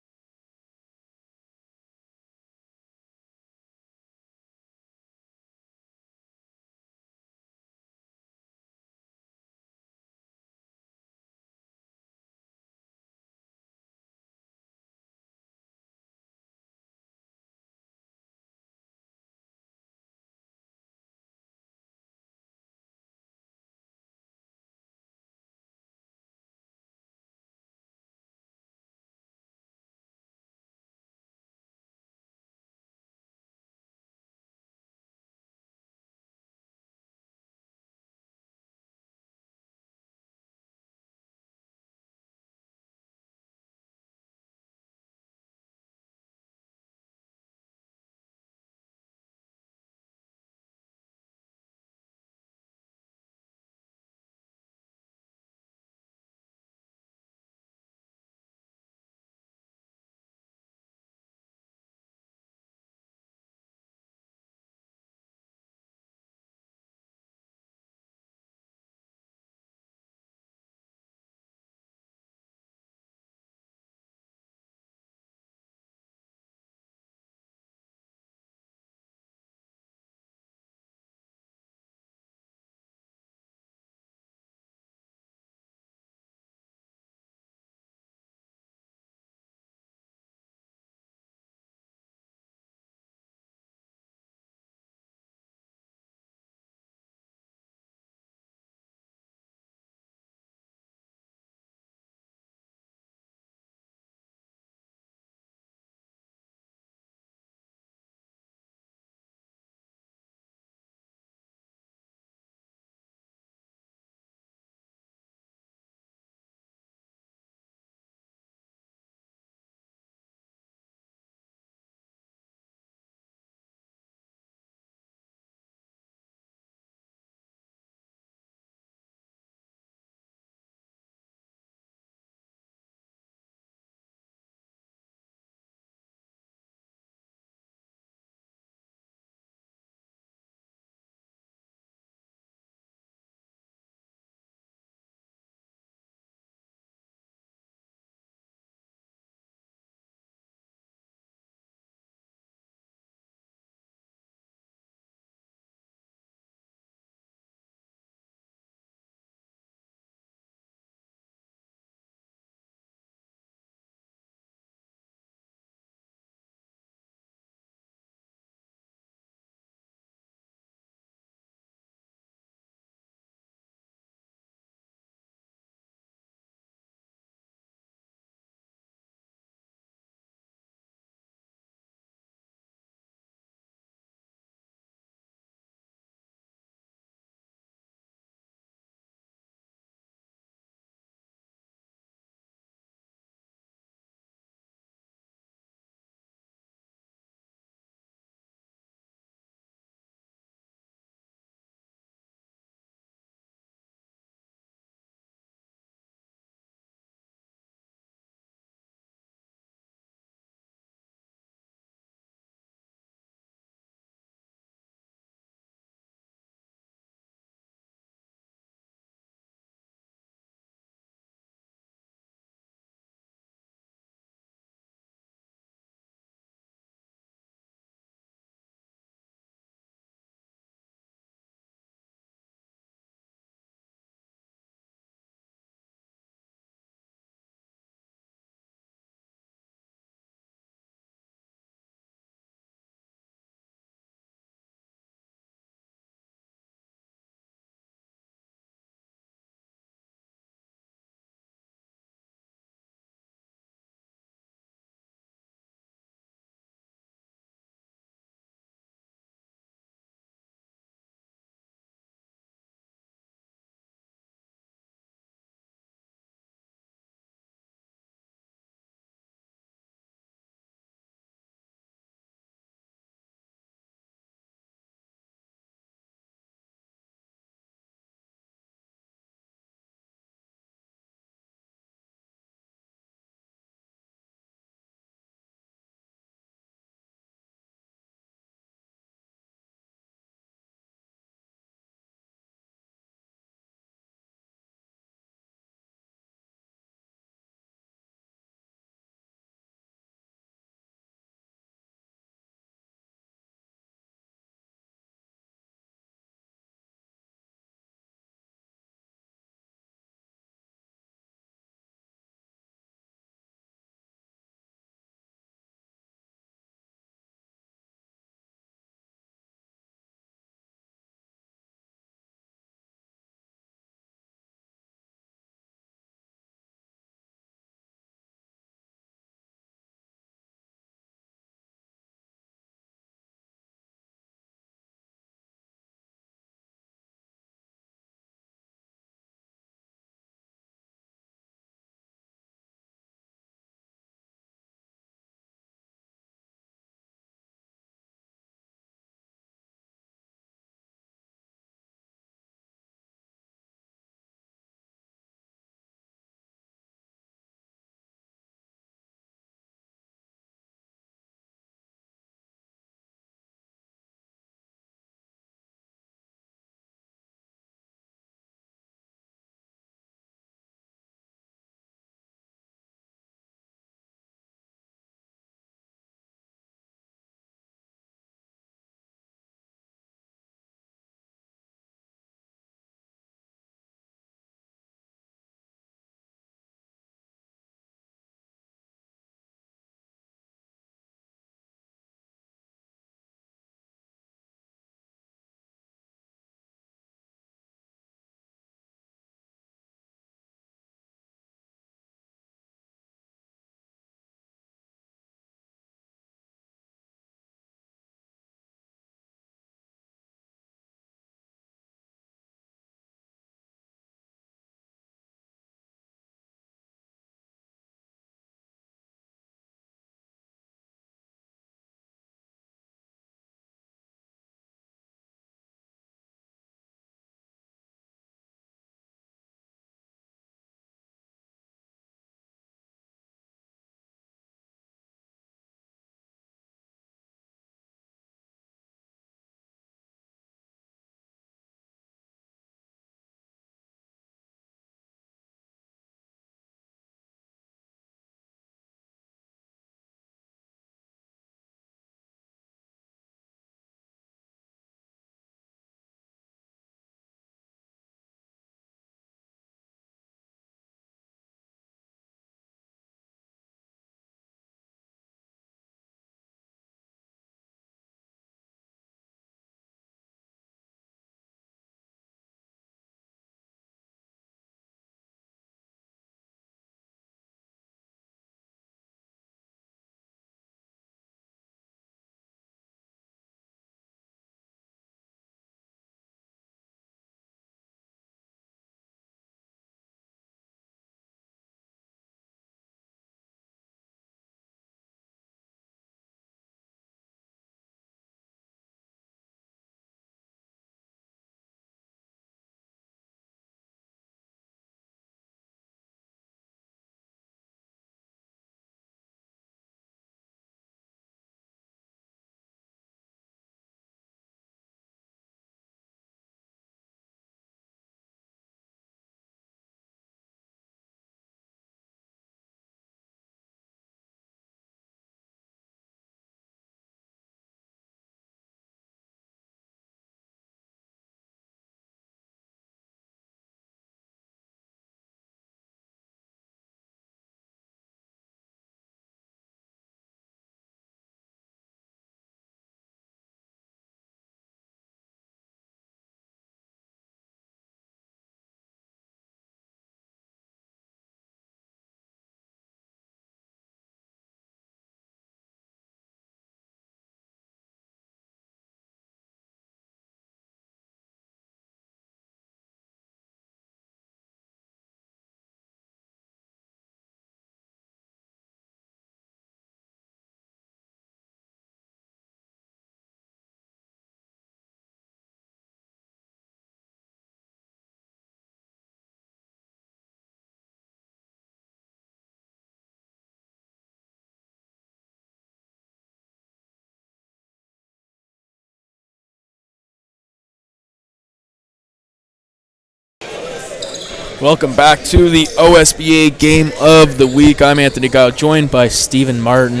Welcome back to the OSBA Game of the Week. I'm Anthony Gao, joined by Stephen Martin.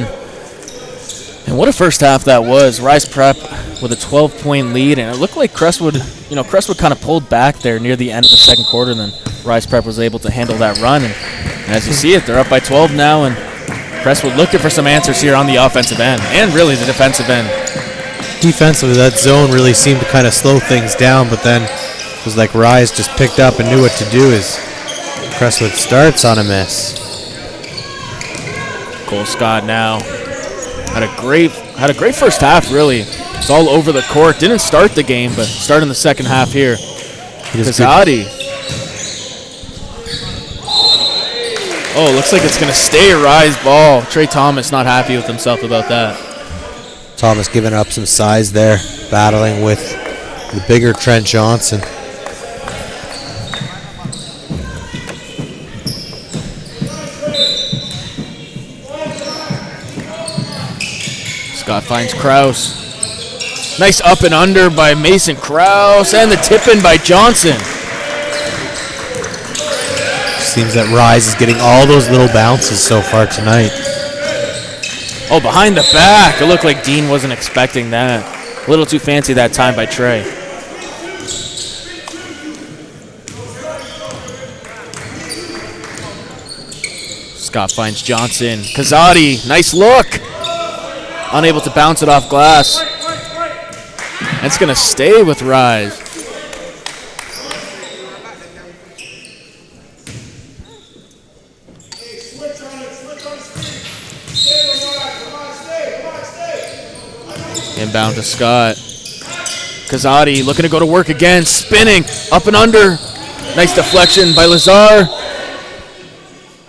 And what a first half that was. Rise Prep with a 12-point lead, and it looked like Crestwood kind of pulled back there near the end of the second quarter, and then Rise Prep was able to handle that run. And as you see it, they're up by 12 now, and Crestwood looking for some answers here on the offensive end, and really the defensive end. Defensively, that zone really seemed to kind of slow things down, but then it was like Rise just picked up and knew what to do as Crestwood starts on a miss. Cole Scott now had a great first half, really. It's all over the court. Didn't start the game, but started in the second half here. Kazadi. Oh, looks like it's going to stay a Rise ball. Trey Thomas not happy with himself about that. Thomas giving up some size there, battling with the bigger Trent Johnson. Scott finds Kraus. Nice up and under by Mason Kraus, and the tip-in by Johnson. Seems that Rise is getting all those little bounces so far tonight. Oh, behind the back. It looked like Dean wasn't expecting that. A little too fancy that time by Trey. Scott finds Johnson. Kazadi, nice look. Unable to bounce it off glass. And it's going to stay with Rise. Inbound to Scott. Kazadi looking to go to work again. Spinning. Up and under. Nice deflection by Lazar.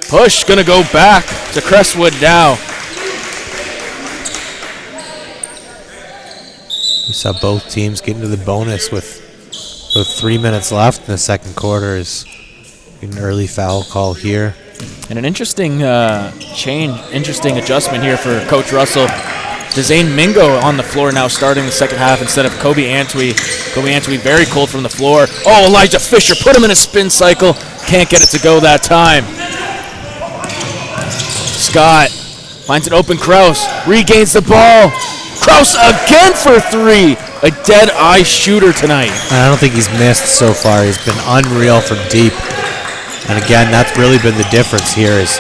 Push. Going to go back to Crestwood now. We saw both teams get into the bonus with about 3 minutes left in the second quarter. Is an early foul call here. And an interesting interesting adjustment here for Coach Russell. Dezane Mingo on the floor now starting the second half instead of Kobe Antwi. Kobe Antwi very cold from the floor. Oh, Elijah Fisher put him in a spin cycle. Can't get it to go that time. Scott finds an open Kraus. Regains the ball. Kraus again for three. A dead-eye shooter tonight. I don't think he's missed so far. He's been unreal from deep. And again, that's really been the difference here is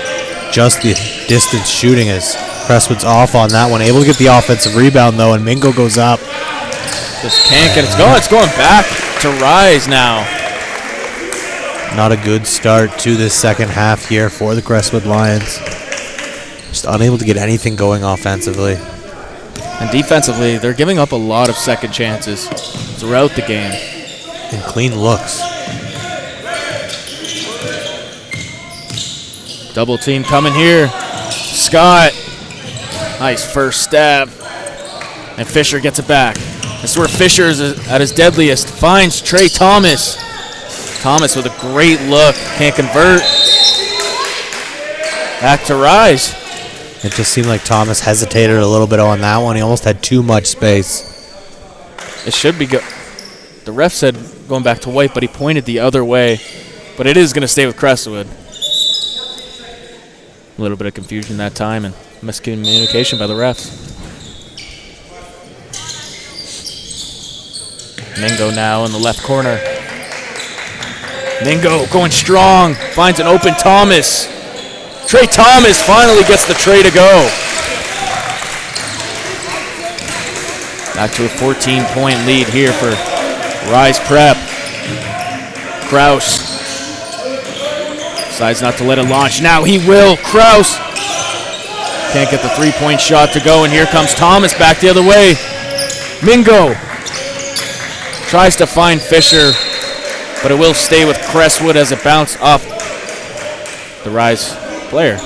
just the distance shooting as Crestwood's off on that one. Able to get the offensive rebound, though, and Mingo goes up. Just can't get it. It's going back to Rise now. Not a good start to this second half here for the Crestwood Lions. Just unable to get anything going offensively. And defensively, they're giving up a lot of second chances throughout the game. And clean looks. Double team coming here. Scott. Nice first stab. And Fisher gets it back. This is where Fisher is at his deadliest. Finds Trey Thomas. Thomas with a great look. Can't convert. Back to Rise. It just seemed like Thomas hesitated a little bit on that one. He almost had too much space. It should be good. The ref said going back to white, but he pointed the other way. But it is going to stay with Crestwood. A little bit of confusion that time and miscommunication by the refs. Mingo now in the left corner. Mingo going strong. Finds an open Thomas. Trey Thomas finally gets the tray to go. Back to a 14-point lead here for Rise Prep. Kraus decides not to let it launch. Now he will. Kraus can't get the three-point shot to go, and here comes Thomas back the other way. Mingo tries to find Fisher, but it will stay with Crestwood as it bounced off the Rise player.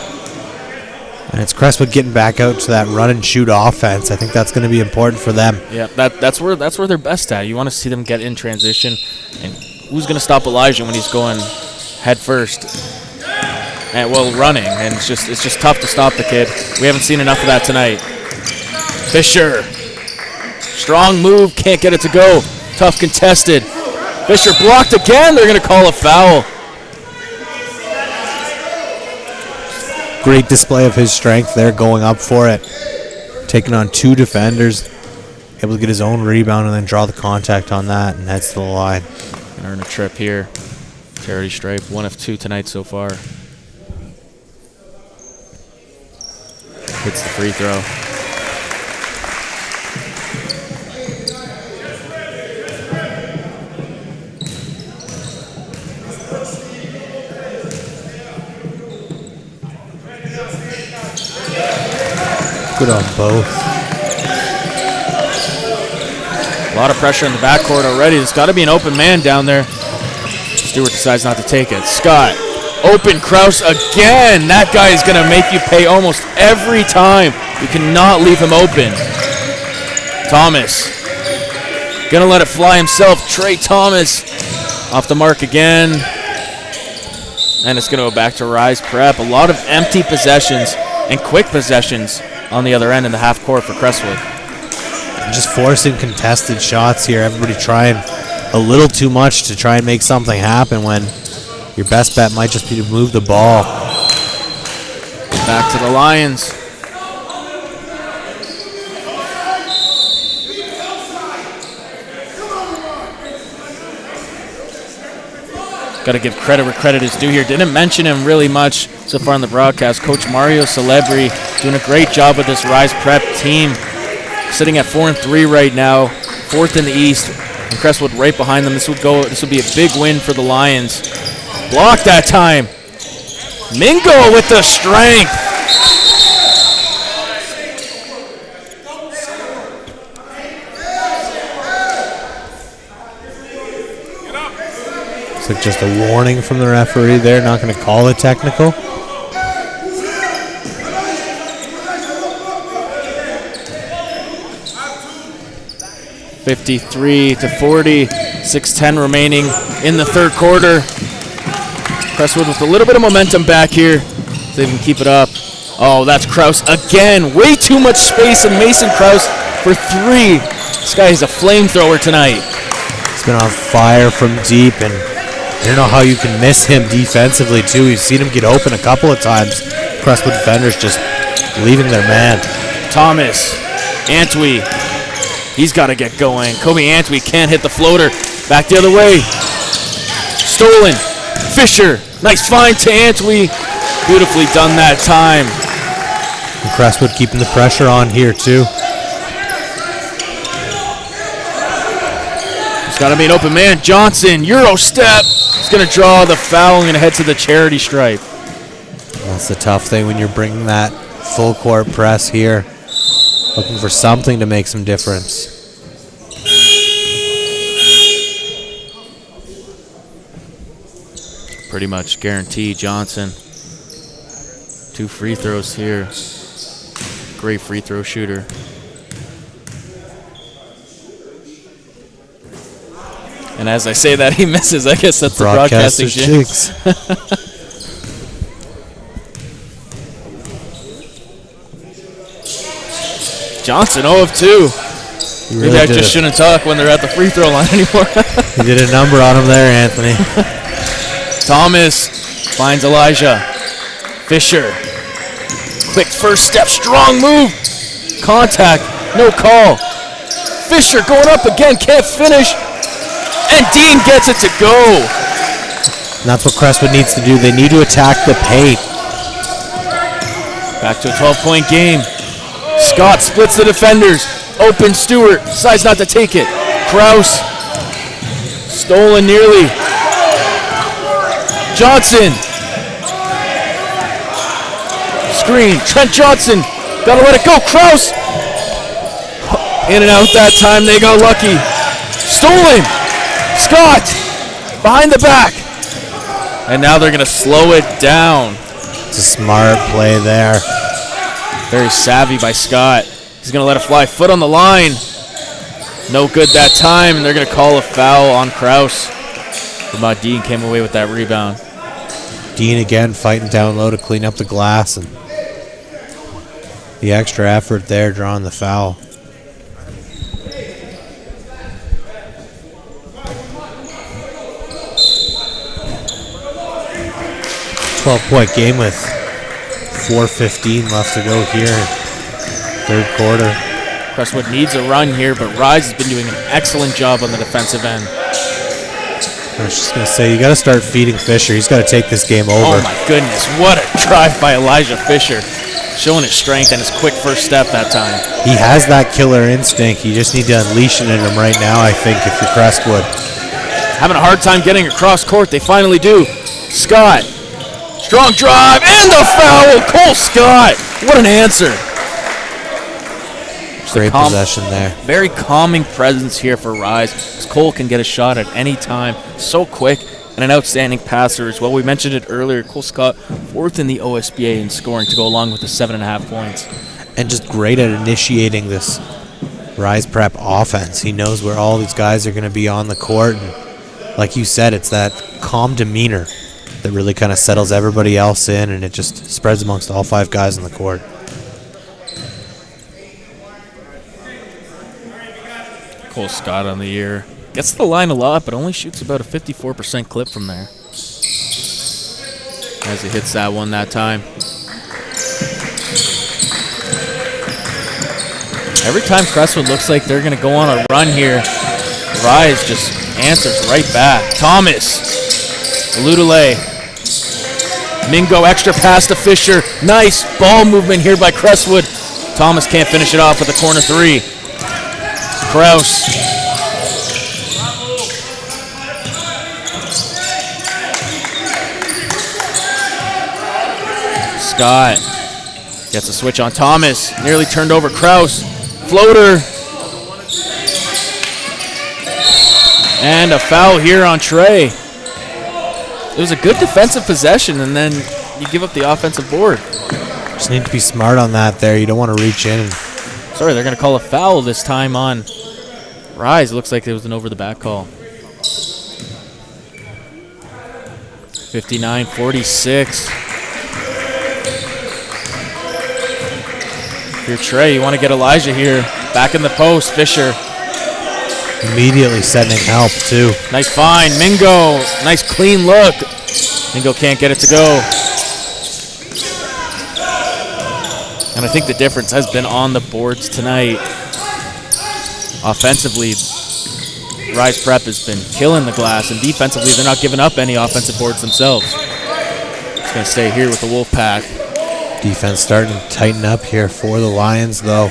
And it's Crestwood getting back out to that run and shoot offense. I think that's going to be important for them. Yeah, that's where they're best at. You want to see them get in transition, and who's going to stop Elijah when he's going head first? And running, and it's just tough to stop the kid. We haven't seen enough of that tonight. Fisher, strong move, can't get it to go. Tough contested. Fisher blocked again. They're going to call a foul. Great display of his strength there, going up for it. Taking on 2 defenders. Able to get his own rebound and then draw the contact on that and heads to the line. Gonna earn a trip here. Charity stripe, 1 of 2 tonight so far. Hits the free throw. Good on both. A lot of pressure in the backcourt already. There's got to be an open man down there. Stewart decides not to take it. Scott, open Kraus again. That guy is going to make you pay almost every time. You cannot leave him open. Thomas, going to let it fly himself. Trey Thomas off the mark again. And it's going to go back to Rise Prep. A lot of empty possessions and quick possessions on the other end in the half court for Crestwood. Just forcing contested shots here. Everybody trying a little too much to try and make something happen when your best bet might just be to move the ball. Back to the Lions. Got to give credit where credit is due here. Didn't mention him really much so far on the broadcast. Coach Mario Celebri doing a great job with this Rise Prep team. Sitting at 4-3 right now, 4th in the East, and Crestwood right behind them. This would be a big win for the Lions. Blocked that time. Mingo with the strength. It's like just a warning from the referee there. Not going to call it technical. 53-40, 6:10 remaining in the third quarter. Crestwood with a little bit of momentum back here, so they can keep it up. Oh, that's Kraus again. Way too much space, and Mason Kraus for 3. This guy is a flamethrower tonight. He's been on fire from deep, and I don't know how you can miss him defensively, too. We've seen him get open a couple of times. Crestwood defenders just leaving their man. Thomas, Antwi. He's got to get going. Kobe Antwi can't hit the floater. Back the other way. Stolen. Fisher. Nice find to Antwi. Beautifully done that time. And Crestwood keeping the pressure on here, too. There's got to be an open man. Johnson. Euro step. He's going to draw the foul and going to head to the charity stripe. That's the tough thing when you're bringing that full court press here. Looking for something to make some difference. Pretty much guarantee Johnson. 2 free throws here. Great free throw shooter. And as I say that, he misses. I guess that's the broadcasting jinx. Johnson, 0 of 2. Really Maybe I just shouldn't talk when they're at the free throw line anymore. You did a number on him there, Anthony. Thomas finds Elijah. Fisher. Quick first step, strong move. Contact, no call. Fisher going up again, can't finish. And Dean gets it to go. And that's what Crestwood needs to do. They need to attack the paint. Back to a 12-point game. Scott splits the defenders. Open Stewart. Decides not to take it. Kraus. Stolen nearly. Johnson. Screen. Trent Johnson. Gotta let it go. Kraus. In and out that time. They got lucky. Stolen. Scott. Behind the back. And now they're going to slow it down. It's a smart play there. Very savvy by Scott. He's going to let it fly. Foot on the line. No good that time, and they're going to call a foul on Kraus. Vermont Dean came away with that rebound. Dean again fighting down low to clean up the glass, and the extra effort there drawing the foul. .12-point game with 4:15 left to go here. Third quarter. Crestwood needs a run here, but Rise has been doing an excellent job on the defensive end. I was just going to say, you got to start feeding Fisher. He's got to take this game over. Oh my goodness, what a drive by Elijah Fisher. Showing his strength and his quick first step that time. He has that killer instinct. You just need to unleash it in him right now, I think, if you're Crestwood. Having a hard time getting across court. They finally do. Scott. Strong drive and the foul. Cole Scott. What an answer. Great possession there. Very calming presence here for Rise, because Cole can get a shot at any time. So quick and an outstanding passer as well. We mentioned it earlier. Cole Scott, 4th in the OSBA in scoring to go along with the 7.5 points. And just great at initiating this Rise Prep offense. He knows where all these guys are going to be on the court. And like you said, it's that calm demeanor that really kind of settles everybody else in, and it just spreads amongst all 5 guys on the court. Cole Scott on the year. Gets to the line a lot, but only shoots about a 54% clip from there. As he hits that one that time. Every time Crestwood looks like they're going to go on a run here, Rise just answers right back. Thomas. Aludale. Mingo extra pass to Fisher. Nice ball movement here by Crestwood. Thomas can't finish it off with a corner 3. Kraus. Scott gets a switch on Thomas. Nearly turned over Kraus. Floater. And a foul here on Trey. It was a good defensive possession, and then you give up the offensive board. Just need to be smart on that there. You don't want to reach in. And sorry, they're going to call a foul this time on Rise. It looks like it was an over-the-back call. 59-46. If you're Trey, you want to get Elijah here. Back in the post, Fisher. Immediately sending help, too. Nice find. Mingo, nice clean look. Mingo can't get it to go. And I think the difference has been on the boards tonight. Offensively, Rise Prep has been killing the glass, and defensively, they're not giving up any offensive boards themselves. Just going to stay here with the Wolfpack. Defense starting to tighten up here for the Lions, though.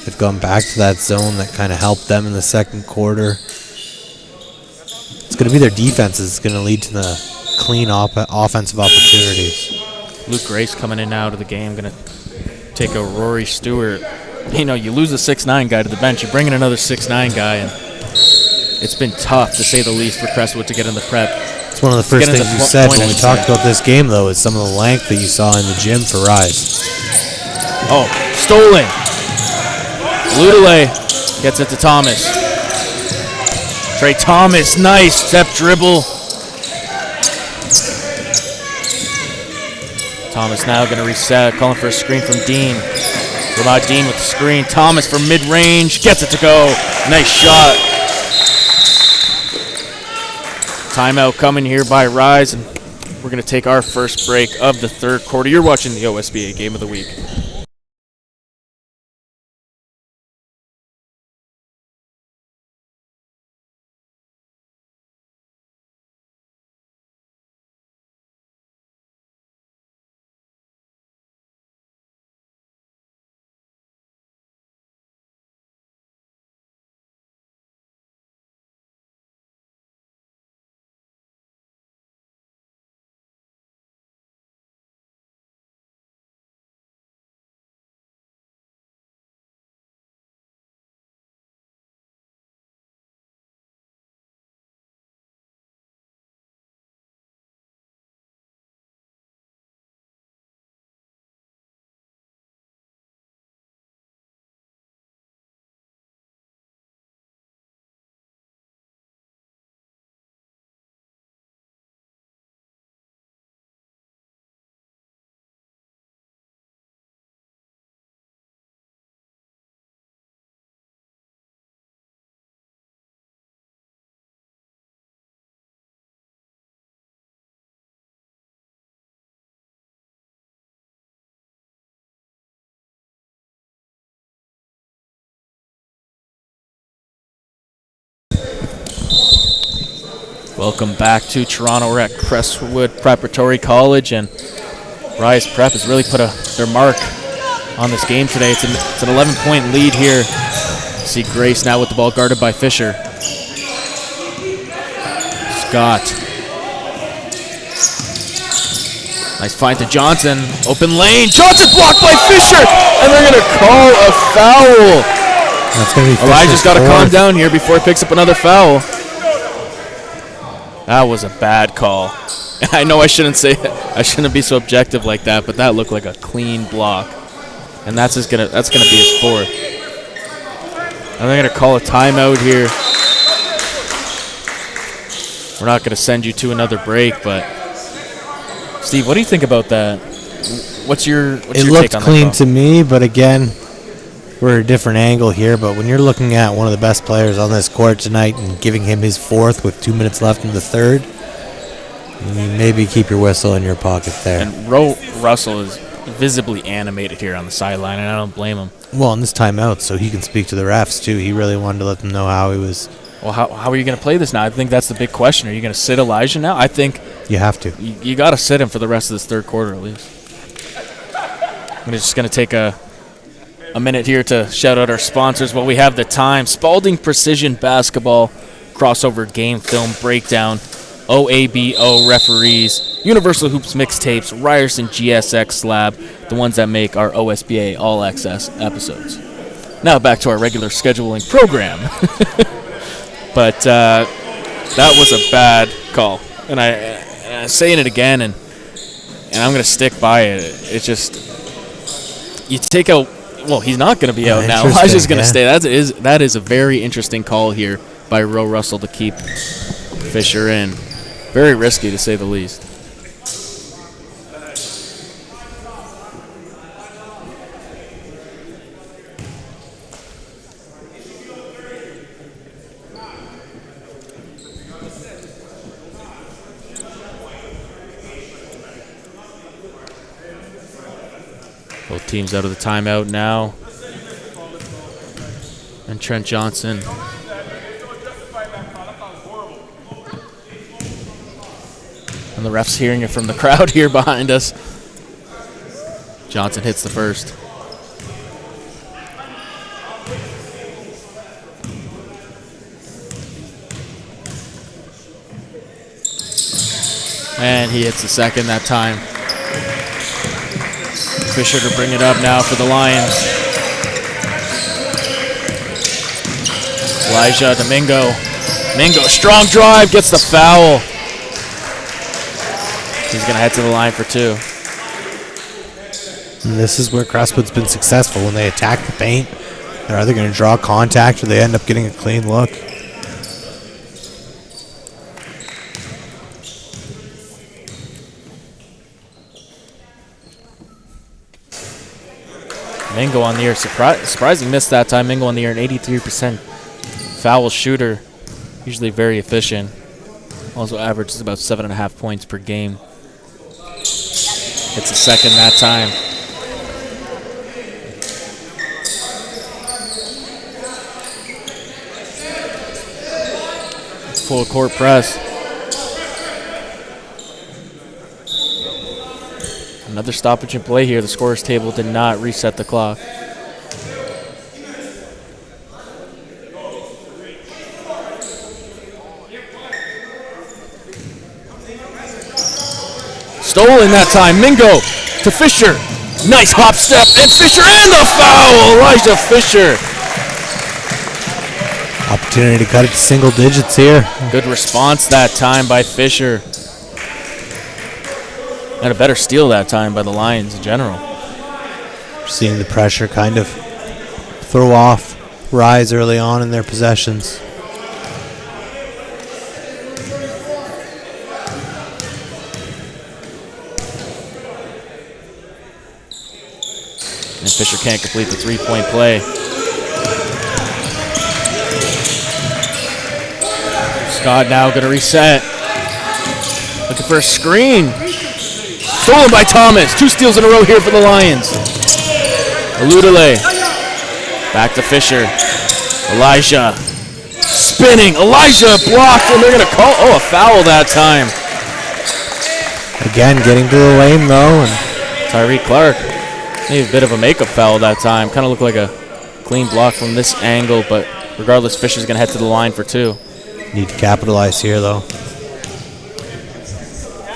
They've gone back to that zone that kind of helped them in the second quarter. It's going to be their defense that's going to lead to the clean offensive opportunities. Luke Grace coming in now to the game, going to take a Rory Stewart. You know, you lose a 6'9" guy to the bench, you bring in another 6'9" guy, and it's been tough, to say the least, for Crestwood to get in the prep. It's one of the first things you said when we talked about this game, though, is some of the length that you saw in the gym for Rise. Oh, stolen. Ludale gets it to Thomas. Trey Thomas, nice step dribble. Thomas now going to reset, calling for a screen from Dean. Lamont Dean with the screen. Thomas for mid-range, gets it to go. Nice shot. Timeout coming here by Rise, and we're going to take our first break of the third quarter. You're watching the OSBA Game of the Week. Welcome back to Toronto. We're at Crestwood Preparatory College, and Rise Prep has really put their mark on this game today. It's an 11-point lead here. See Grace now with the ball, guarded by Fisher. Scott. Nice find to Johnson. Open lane. Johnson blocked by Fisher, and they're going to call a foul. That's going to be Elijah's got to calm down here before he picks up another foul. That was a bad call. I know I shouldn't be so objective like that, but that looked like a clean block, and that's gonna be his fourth. And they're gonna call a timeout here. We're not gonna send you to another break, but Steve, what do you think about that? What's your take on that? It looked clean to me, but again, we're at a different angle here. But when you're looking at one of the best players on this court tonight and giving him his fourth with 2 minutes left in the third, maybe keep your whistle in your pocket there. And Russell is visibly animated here on the sideline, and I don't blame him. Well, in this timeout, so he can speak to the refs too. He really wanted to let them know how he was. Well, how are you going to play this now? I think that's the big question. Are you going to sit Elijah now? I think you have to. You got to sit him for the rest of this third quarter at least. I'm just going to take a minute here to shout out our sponsors while we have the time. Spalding Precision Basketball Crossover Game Film Breakdown, OABO Referees, Universal Hoops Mixtapes, Ryerson GSX Slab, the ones that make our OSBA All Access episodes. Now back to our regular scheduling program. But that was a bad call. And I'm saying it again, and I'm going to stick by it. It's just, you take out, well, he's not going to be out now. Elijah's going to stay. That is a very interesting call here by Roe Russell to keep Fisher in. Very risky, to say the least. Both teams out of the timeout now. And Trent Johnson. And the ref's hearing it from the crowd here behind us. Johnson hits the first. And he hits the second that time. Fisher to bring it up now for the Lions. Elijah to Mingo. Mingo, strong drive, gets the foul. He's going to head to the line for two. And this is where Crestwood's been successful. When they attack the paint, they're either going to draw contact or they end up getting a clean look. Mingo on the air, surprising miss that time. Mingo on the air, an 83% foul shooter, usually very efficient. Also averages about 7.5 points per game. Hits a second that time. Full court press. Another stoppage in play here. The scorer's table did not reset the clock. Stolen that time. Mingo to Fisher. Nice hop step. And Fisher and the foul. Elijah Fisher. Opportunity to cut it to single digits here. Good response that time by Fisher. And a better steal that time by the Lions in general. Seeing the pressure kind of throw off Rise early on in their possessions. And Fisher can't complete the three-point play. Scott now going to reset. Looking for a screen. Stolen by Thomas. 2 steals in a row here for the Lions. Aludale. Back to Fisher. Elijah. spinning. Elijah blocked, and they're going to call, a foul that time. Again, getting to the lane, though. And Tyreek Clark, maybe a bit of a makeup foul that time. Kind of looked like a clean block from this angle, but regardless, Fisher's going to head to the line for 2. need to capitalize here, though.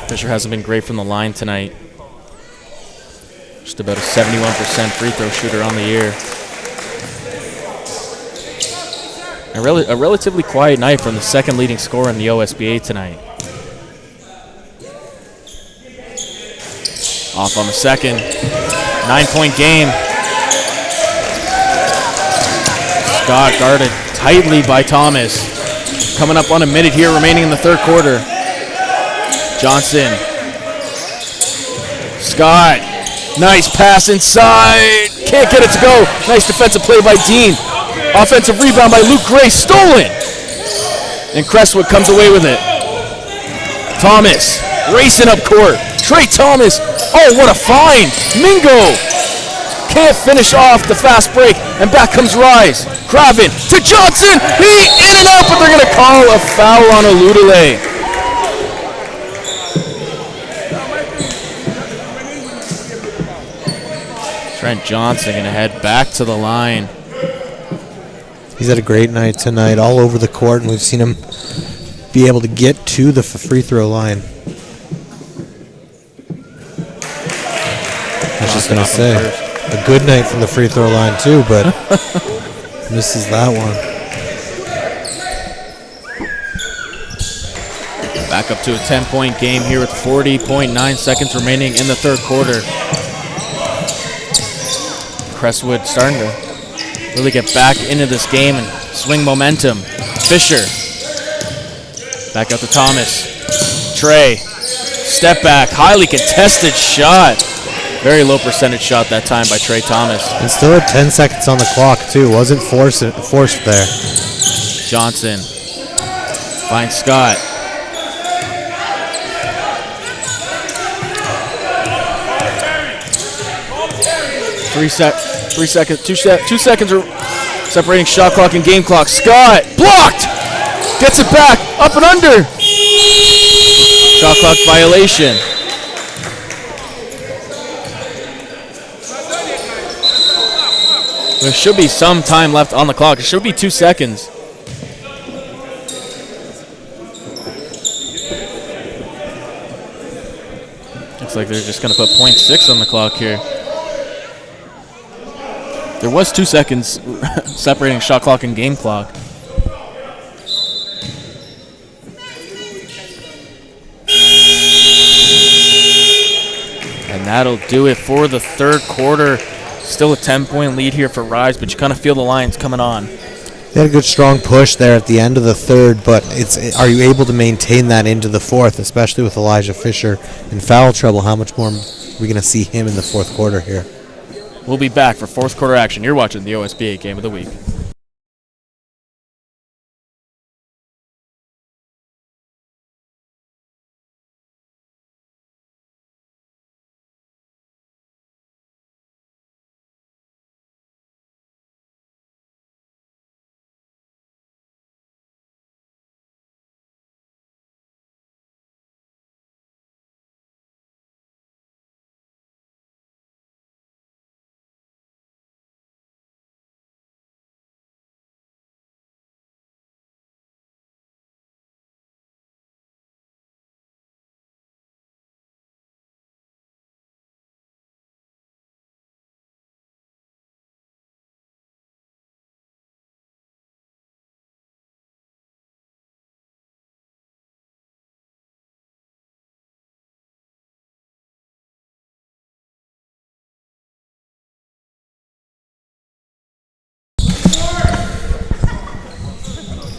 Fisher hasn't been great from the line tonight. Just about a 71% free throw shooter on the year. A relatively quiet night from the second leading scorer in the OSBA tonight. Off on the second. 9-point game. Scott guarded tightly by Thomas. Coming up on a minute here remaining in the third quarter. Johnson. Scott. Nice pass inside. Can't get it to go. Nice defensive play by Dean. Offensive rebound by Luke Gray. Stolen. And Crestwood comes away with it. Thomas racing up court. Trey Thomas. Oh, what a find. Mingo. Can't finish off the fast break. And back comes Rise. Craven to Johnson. He in and out, but they're going to call a foul on Oludale. Trent Johnson going to head back to the line. He's had a great night tonight, all over the court, and we've seen him be able to get to the free throw line. I was just going to say, a good night from the free throw line too, but misses that one. Back up to a 10-point game here with 40.9 seconds remaining in the third quarter. Crestwood starting to really get back into this game and swing momentum. Fisher. Back out to Thomas. Trey. Step back. Highly contested shot. Very low percentage shot that time by Trey Thomas. And still had 10 seconds on the clock, too. Wasn't forced there. Johnson finds Scott. Two seconds are separating shot clock and game clock. Scott blocked. Gets it back. Up and under. Shot clock violation. There should be some time left on the clock. It should be 2 seconds. Looks like they're just going to put .6 on the clock here. There was 2 seconds separating shot clock and game clock. And that'll do it for the third quarter. Still a 10-point lead here for Rise, but you kind of feel the Lions coming on. They had a good strong push there at the end of the third, but are you able to maintain that into the fourth, especially with Elijah Fisher in foul trouble? How much more are we going to see him in the fourth quarter here? We'll be back for fourth quarter action. You're watching the OSBA Game of the Week.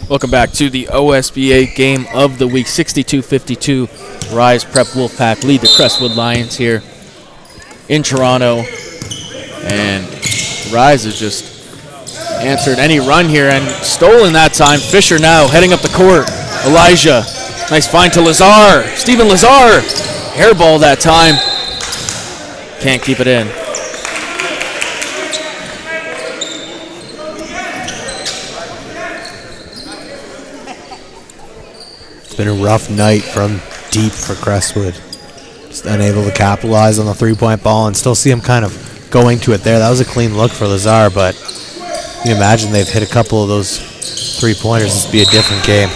Welcome back to the OSBA Game of the Week. 62-52. Rise Prep Wolfpack lead the Crestwood Lions here in Toronto. And Rise has just answered any run here and stolen that time. Fisher now heading up the court. Elijah. Nice find to Lazar. Steven Lazar. Hairball that time. Can't keep it in. It's been a rough night from deep for Crestwood. Just unable to capitalize on the three-point ball and still see him kind of going to it there. That was a clean look for Lazar, but you can imagine they've hit a couple of those three-pointers. This would be a different game.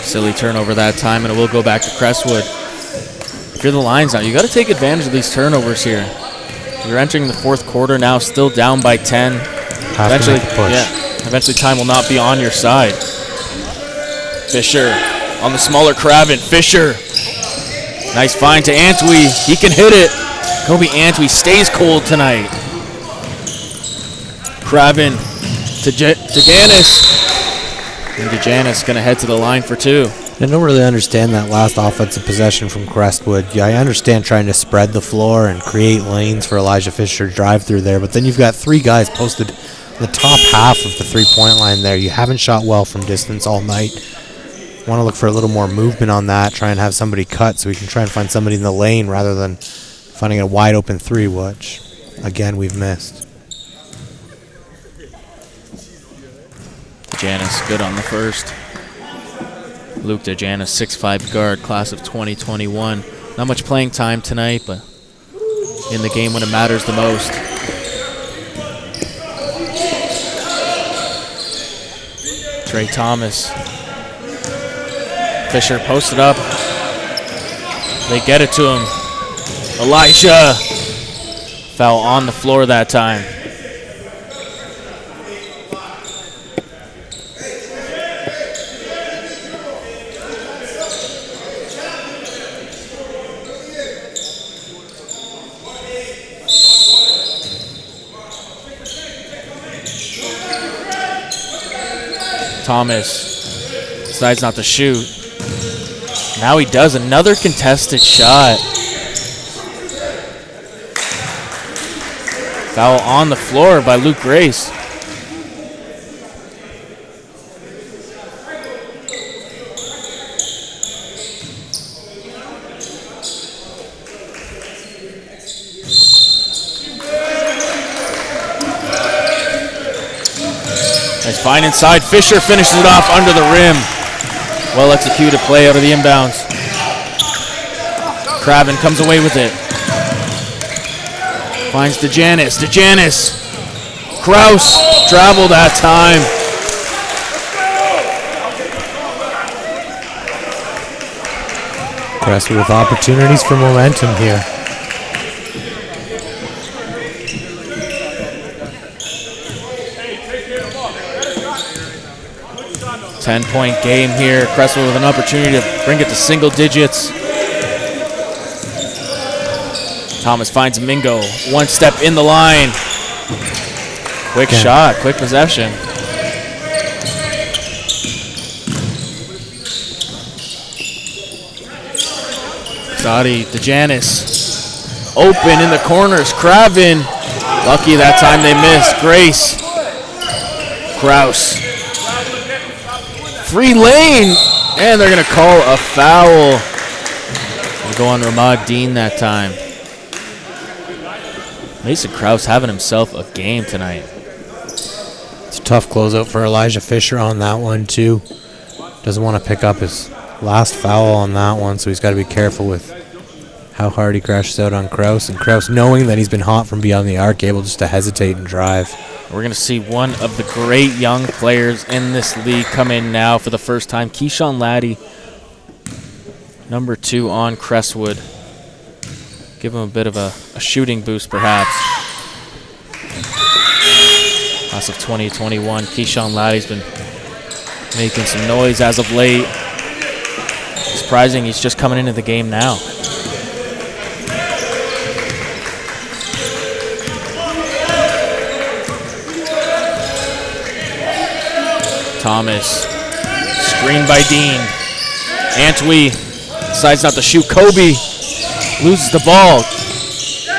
Silly turnover that time, and it will go back to Crestwood. If you're the Lions now, you got to take advantage of these turnovers here. You're entering the fourth quarter now, still down by 10. Eventually time will not be on your side. Fisher on the smaller Craven. Fisher. Nice find to Antwi. He can hit it. Kobe Antwi stays cold tonight. Craven to Dejanis. And Dejanis going to head to the line for two. I don't really understand that last offensive possession from Crestwood. Yeah, I understand trying to spread the floor and create lanes for Elijah Fisher to drive through there, but then you've got three guys posted in the top half of the three-point line there. You haven't shot well from distance all night. Want to look for a little more movement on that, try and have somebody cut so we can try and find somebody in the lane rather than finding a wide-open three, which, again, we've missed. Dejanis good on the first. Luke Dejanis, 6'5" guard, class of 2021. Not much playing time tonight, but in the game when it matters the most. Trey Thomas. Fisher posted up. They get it to him. Elijah. Foul on the floor that time. Thomas decides not to shoot. Now he does. Another contested shot. Foul on the floor by Luke Grace. Nice find inside. Fisher finishes it off under the rim. Well executed play out of the inbounds. Craven comes away with it. Finds Dejanis. Dejanis. Kraus traveled that time. Crestwood with opportunities for momentum here. Ten-point game here. Crestwood with an opportunity to bring it to single digits. Thomas finds Mingo. One step in the line. Quick shot, quick possession. Zadi, Dejanis. Open in the corners. Craven. Lucky that time they missed. Grace. Kraus. Free lane. And they're going to call a foul. We'll go on Ramad Dean that time. Mason Kraus having himself a game tonight. It's a tough closeout for Elijah Fisher on that one, too. Doesn't want to pick up his last foul on that one, so he's got to be careful with how hard he crashes out on Kraus. And Kraus, knowing that he's been hot from beyond the arc, able just to hesitate and drive. We're going to see one of the great young players in this league come in now for the first time. Keyshawn Laddie, number 2 on Crestwood. Give him a bit of a shooting boost, perhaps. Class of 2021. Keyshawn Laddie's been making some noise as of late. Surprising he's just coming into the game now. Thomas. Screen by Dean. Antwi decides not to shoot. Kobe loses the ball.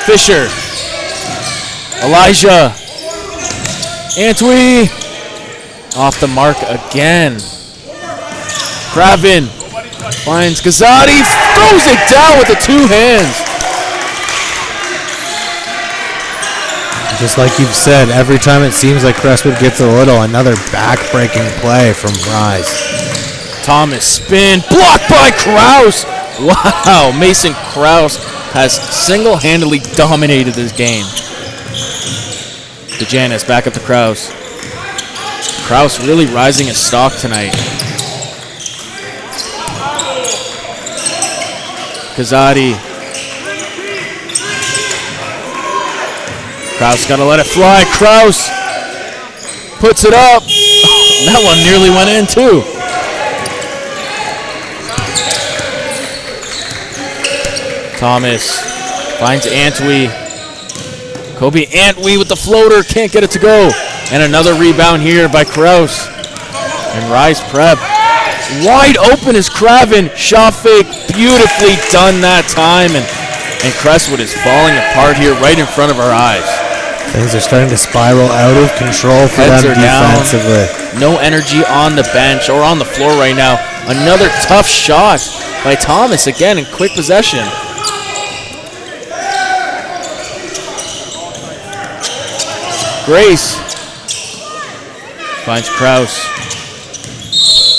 Fisher. Elijah. Antwi. Off the mark again. Craven finds Gazzotti. Throws it down with the 2 hands. Just like you've said, every time it seems like Crestwood gets a little, another back-breaking play from Rise. Thomas spin, blocked by Kraus. Wow, Mason Kraus has single-handedly dominated this game. DeJanis back up to Kraus. Kraus really rising his stock tonight. Kazadi. Kraus got to let it fly. Kraus puts it up. That one nearly went in too. Thomas finds Antwi. Kobe Antwi with the floater. Can't get it to go. And another rebound here by Kraus. And Rise Prep. Wide open is Craven. Shot fake. Beautifully done that time. And Crestwood is falling apart here right in front of our eyes. Things are starting to spiral out of control for Heads them are down. defensively. No energy on the bench or on the floor right now. Another tough shot by Thomas again in quick possession. Grace finds Kraus.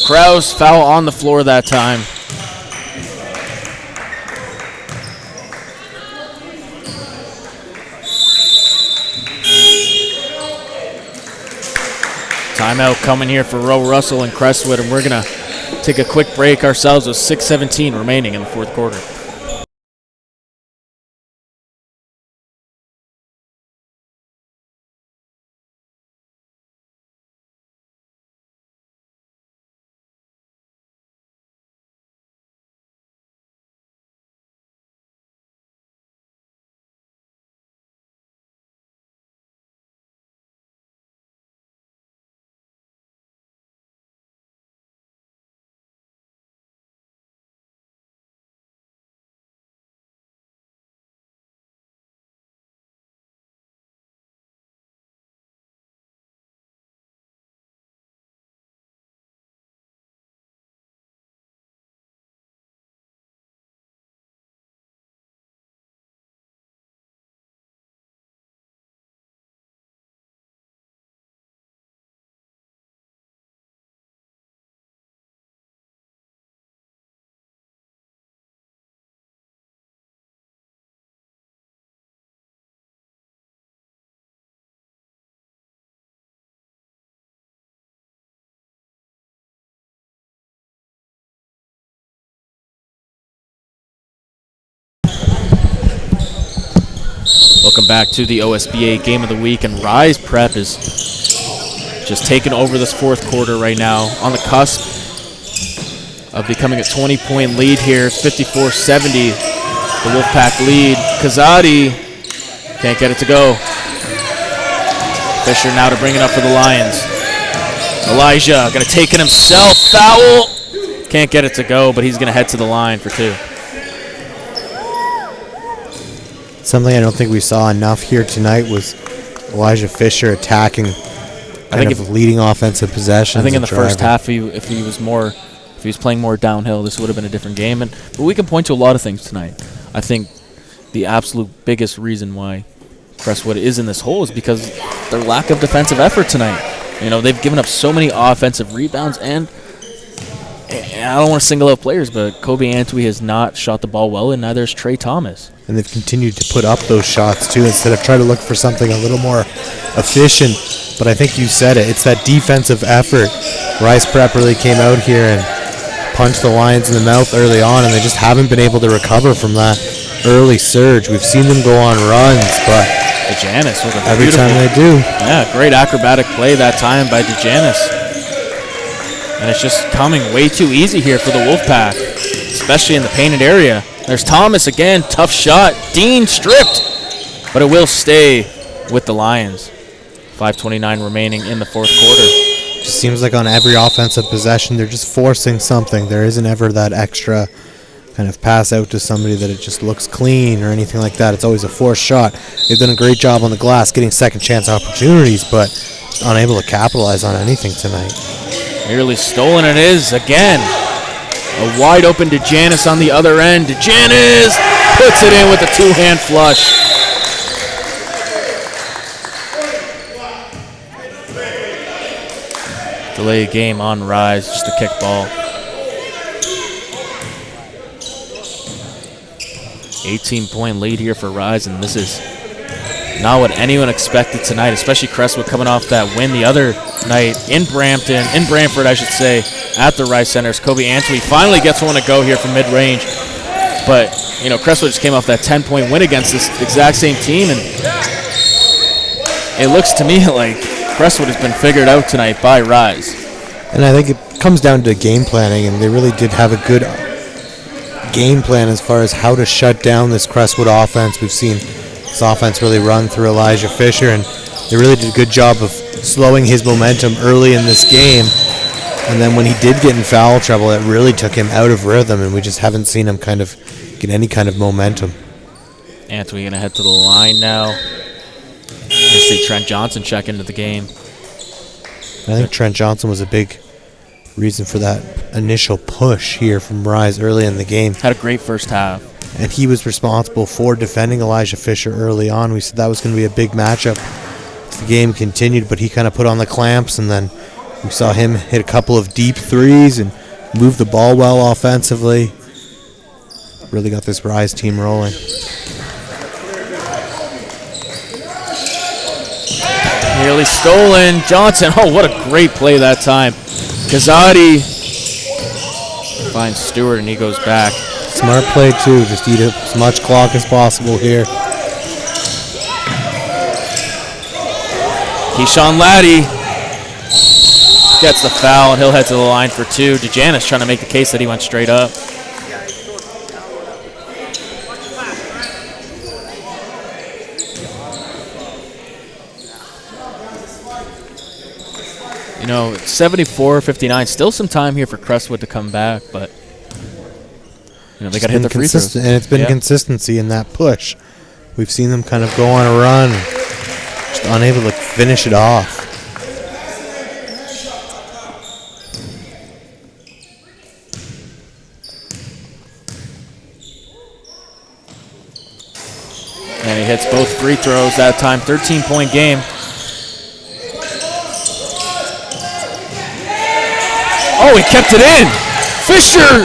Kraus foul on the floor that time. Timeout coming here for Roe Russell and Crestwood, and we're going to take a quick break ourselves with 6:17 remaining in the fourth quarter. Welcome back to the OSBA Game of the Week, and Rise Prep is just taking over this fourth quarter right now, on the cusp of becoming a 20-point lead here. It's 54-70, the Wolfpack lead. Kazadi can't get it to go. Fisher now to bring it up for the Lions. Elijah gonna take it himself, foul. Can't get it to go, but he's gonna head to the line for two. Something I don't think we saw enough here tonight was Elijah Fisher attacking, leading offensive possessions. I think in the first half, if he was playing more downhill, this would have been a different game. But we can point to a lot of things tonight. I think the absolute biggest reason why Crestwood is in this hole is because their lack of defensive effort tonight. You know, they've given up so many offensive rebounds, and I don't want to single out players, but Kobe Antwi has not shot the ball well, and neither has Trey Thomas. And they've continued to put up those shots, too, instead of trying to look for something a little more efficient. But I think you said it. It's that defensive effort. Rice Prep really came out here and punched the Lions in the mouth early on, and they just haven't been able to recover from that early surge. We've seen them go on runs, but DeJanis with a every time they do. Yeah, great acrobatic play that time by DeJanis. And it's just coming way too easy here for the Wolfpack, especially in the painted area. There's Thomas again, tough shot. Dean stripped, but it will stay with the Lions. 5:29 remaining in the fourth quarter. Just seems like on every offensive possession, they're just forcing something. There isn't ever that extra kind of pass out to somebody that it just looks clean or anything like that. It's always a forced shot. They've done a great job on the glass getting second chance opportunities, but unable to capitalize on anything tonight. Nearly stolen it is again. A wide open DeJanis on the other end. DeJanis puts it in with a two-hand flush. Delay game on Rise, just a kick ball. 18-point lead here for Rise, and this is not what anyone expected tonight, especially Crestwood coming off that win the other night in Brantford, I should say, at the Rise Centers. Kobe Antwi finally gets one to go here from mid-range. But, you know, Crestwood just came off that 10-point win against this exact same team, and it looks to me like Crestwood has been figured out tonight by Rise. And I think it comes down to game planning, and they really did have a good game plan as far as how to shut down this Crestwood offense. We've seen this offense really run through Elijah Fisher, and they really did a good job of slowing his momentum early in this game. And then when he did get in foul trouble, it really took him out of rhythm, and we just haven't seen him kind of get any kind of momentum. Antwi going to head to the line now. You see Trent Johnson check into the game. I think Trent Johnson was a big reason for that initial push here from Rise early in the game. Had a great first half. And he was responsible for defending Elijah Fisher early on. We said that was going to be a big matchup as the game continued, but he kind of put on the clamps, and then we saw him hit a couple of deep threes and move the ball well offensively. Really got this Rise team rolling. Nearly stolen. Johnson, oh, what a great play that time. Kazadi finds Stewart, and he goes back. Smart play, too. Just eat up as much clock as possible here. Keyshawn Laddie gets the foul, and he'll head to the line for two. DeJanis trying to make the case that he went straight up. You know, 74-59. Still some time here for Crestwood to come back, but you know they got to hit the free throws. And it's been consistency in that push. We've seen them kind of go on a run, just unable to finish it off. And he hits both free throws that time. 13-point game. Oh, he kept it in. Fisher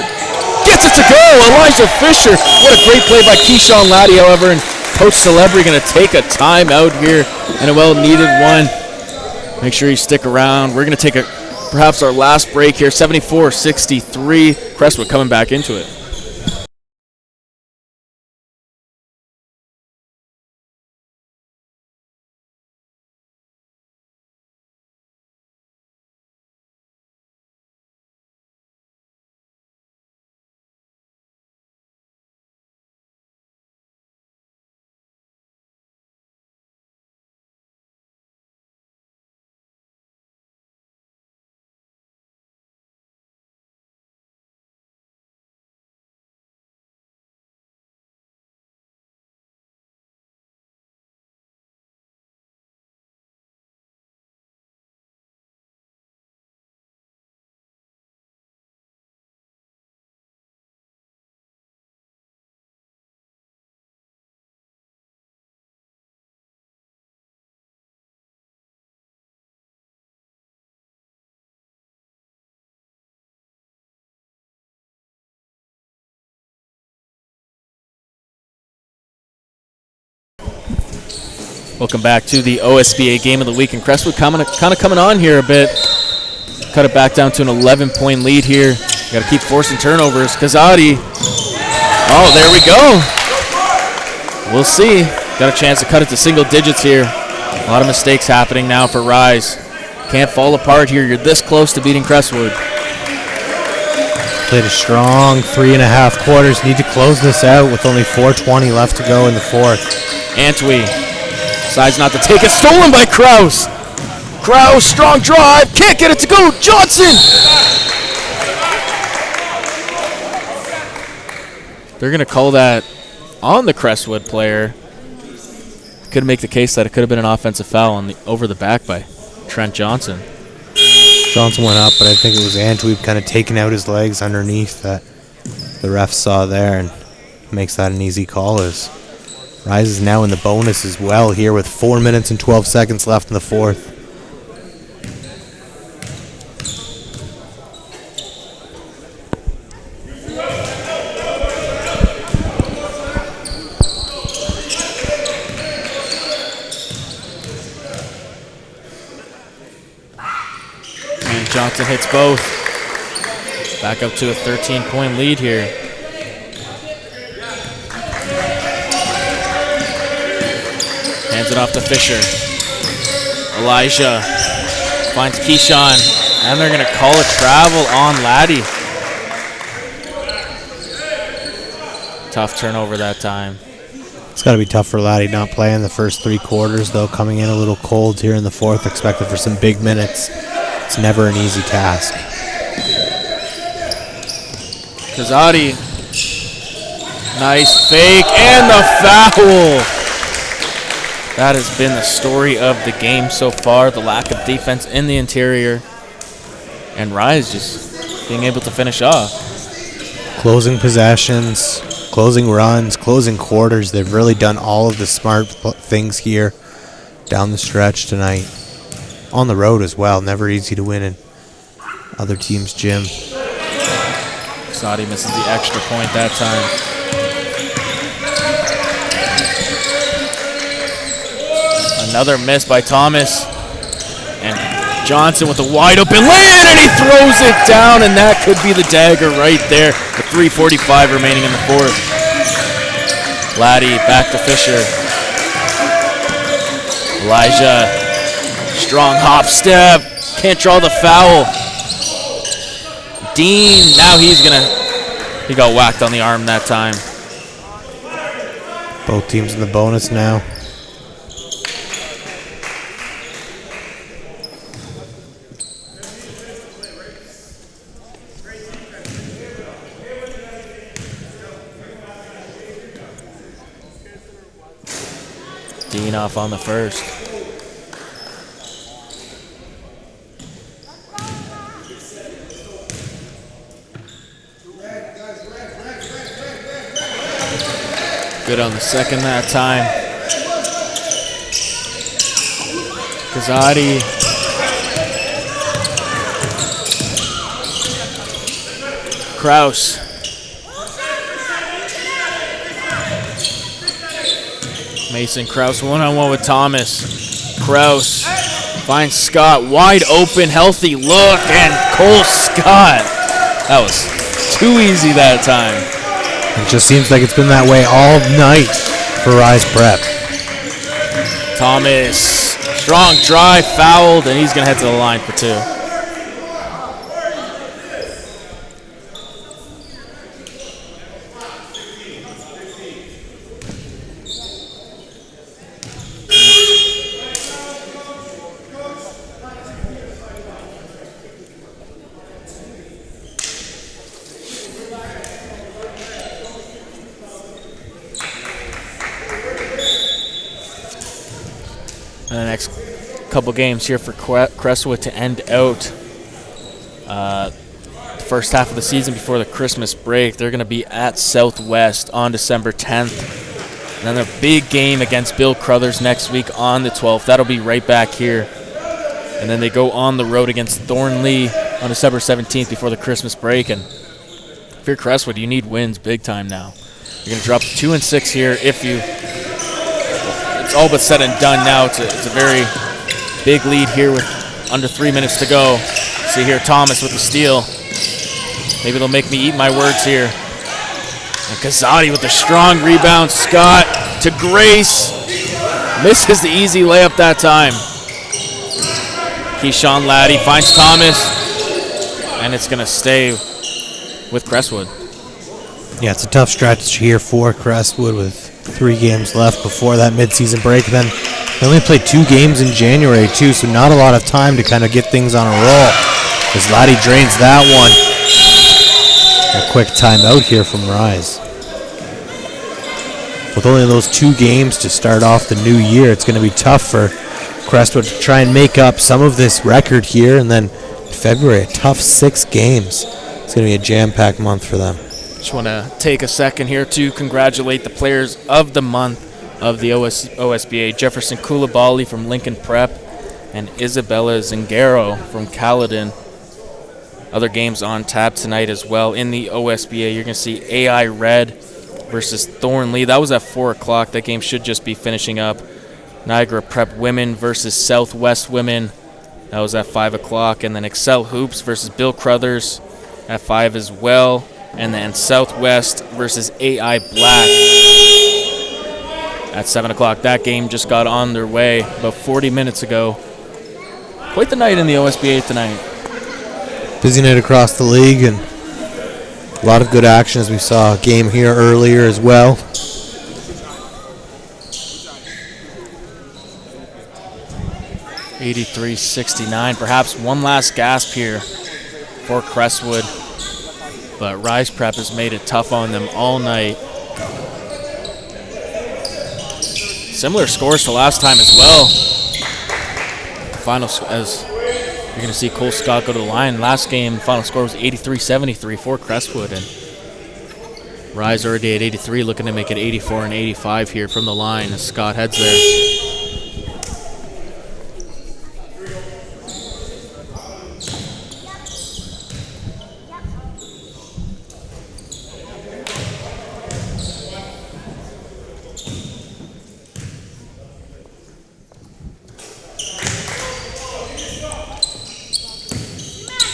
gets it to go. Elijah Fisher. What a great play by Keyshawn Laddie, however. And Coach Celebri going to take a timeout here, and a well-needed one. Make sure you stick around. We're going to take perhaps our last break here. 74-63. Crestwood coming back into it. Welcome back to the OSBA Game of the Week, and Crestwood kind of coming on here a bit. Cut it back down to an 11-point lead here. Got to keep forcing turnovers. Kazadi. Oh, there we go. We'll see. Got a chance to cut it to single digits here. A lot of mistakes happening now for Rise. Can't fall apart here. You're this close to beating Crestwood. Played a strong 3.5 quarters. Need to close this out with only 4:20 left to go in the fourth. Antwi decides not to take it. Stolen by Kraus. Kraus, strong drive. Can't get it to go. Johnson. They're going to call that on the Crestwood player. Could make the case that it could have been an offensive foul over the back by Trent Johnson. Johnson went up, but I think it was Antwi kind of taking out his legs underneath that the ref saw there, and makes that an easy call. As Rise is now in the bonus as well here with 4 minutes and 12 seconds left in the fourth. Johnson hits both. Back up to a 13-point lead here. Hands it off to Fisher. Elijah finds Keyshawn, and they're going to call a travel on Laddie. Tough turnover that time. It's got to be tough for Laddie not playing the first 3 quarters, though, coming in a little cold here in the fourth, expected for some big minutes. It's never an easy task. Kazadi, nice fake, and the foul. That has been the story of the game so far, the lack of defense in the interior, and Rise just being able to finish off. Closing possessions, closing runs, closing quarters. They've really done all of the smart things here down the stretch tonight. On the road as well, never easy to win in other teams' gym. Kazadi misses the extra point that time. Another miss by Thomas. And Johnson with a wide open lane, and he throws it down, and that could be the dagger right there. With 3:45 remaining in the fourth. Laddie back to Fisher. Elijah, strong hop step. Can't draw the foul. Dean, now he got whacked on the arm that time. Both teams in the bonus now. Dean off on the first. Good on the second that time. Kazadi. Kraus. Mason Kraus one-on-one with Thomas. Kraus finds Scott wide open, healthy look, and Cole Scott. That was too easy that time. It just seems like it's been that way all night for Rise Prep. Thomas, strong drive, fouled, and he's going to head to the line for 2. And the next couple games here for Crestwood to end out the first half of the season before the Christmas break. They're going to be at Southwest on December 10th. And then their big game against Bill Crothers next week on the 12th. That'll be right back here. And then they go on the road against Thornley on December 17th before the Christmas break. And if you're Crestwood, you need wins big time now. You're going to drop to 2-6 here if you... It's all but said and done now. It's a very big lead here with under 3 minutes to go. See here, Thomas with the steal. Maybe they'll make me eat my words here. And Kazadi with the strong rebound. Scott to Grace. Misses the easy layup that time. Keyshawn Laddie finds Thomas. And it's going to stay with Crestwood. Yeah, it's a tough stretch here for Crestwood with 3 games left before that midseason break. Then they only played 2 games in January too, so not a lot of time to kind of get things on a roll. As Laddie drains that one. A quick timeout here from Rise. With only those 2 games to start off the new year, it's going to be tough for Crestwood to try and make up some of this record here. And then February, a tough 6 games. It's going to be a jam-packed month for them. Just want to take a second here to congratulate the players of the month of the OSBA. Jefferson Koulibaly from Lincoln Prep and Isabella Zingaro from Caledon. Other games on tap tonight as well. In the OSBA, you're going to see AI Red versus Thornley. That was at 4 o'clock. That game should just be finishing up. Niagara Prep Women versus Southwest Women. That was at 5 o'clock. And then Excel Hoops versus Bill Crothers at 5 as well. And then Southwest versus AI Black at 7 o'clock. That game just got on their way about 40 minutes ago. Quite the night in the OSBA tonight. Busy night across the league, and a lot of good action as we saw a game here earlier as well. $83-69. Perhaps one last gasp here for Crestwood. But Rise Prep has made it tough on them all night. Similar scores to last time as well. Final, as you're going to see Cole Scott go to the line. Last game, final score was 83-73 for Crestwood. And Rise already at 83, looking to make it 84 and 85 here from the line as Scott heads there.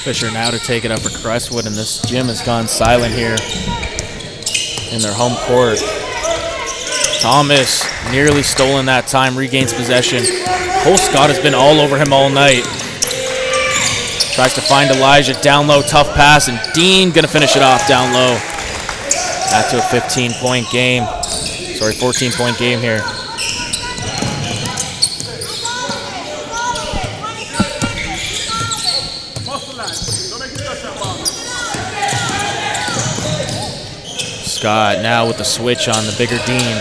Fisher now to take it up for Crestwood, and this gym has gone silent here in their home court. Thomas nearly stolen that time, regains possession. Cole Scott has been all over him all night. Tries to find Elijah down low, tough pass, and Dean gonna finish it off down low. Back to a 15-point game. Sorry, 14-point game here. Scott now with the switch on the bigger Dean.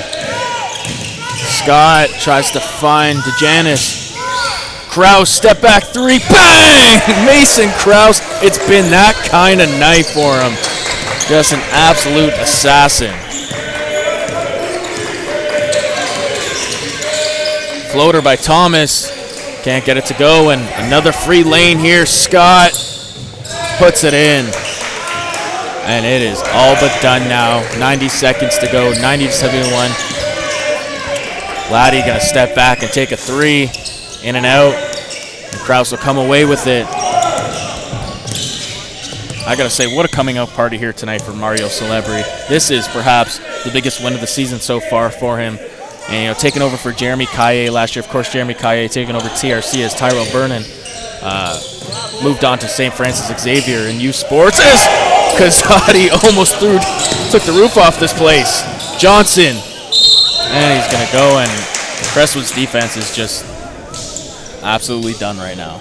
Scott tries to find DeJanis. Kraus, step back three, bang! Mason Kraus, it's been that kind of night for him. Just an absolute assassin. Floater by Thomas, can't get it to go, and another free lane here. Scott puts it in. And it is all but done now. 90 seconds to go, 90-71. Laddie gonna step back and take a three. In and out. And Kraus will come away with it. I gotta say, what a coming out party here tonight for Mario Celebri. This is perhaps the biggest win of the season so far for him. And taking over for Jeremy Kaye last year. Of course, Jeremy Kaye taking over TRC as Tyrell Vernon moved on to St. Francis Xavier in youth sports. Kazadi almost took the roof off this place. Johnson, and he's gonna go, and Crestwood's defense is just absolutely done right now.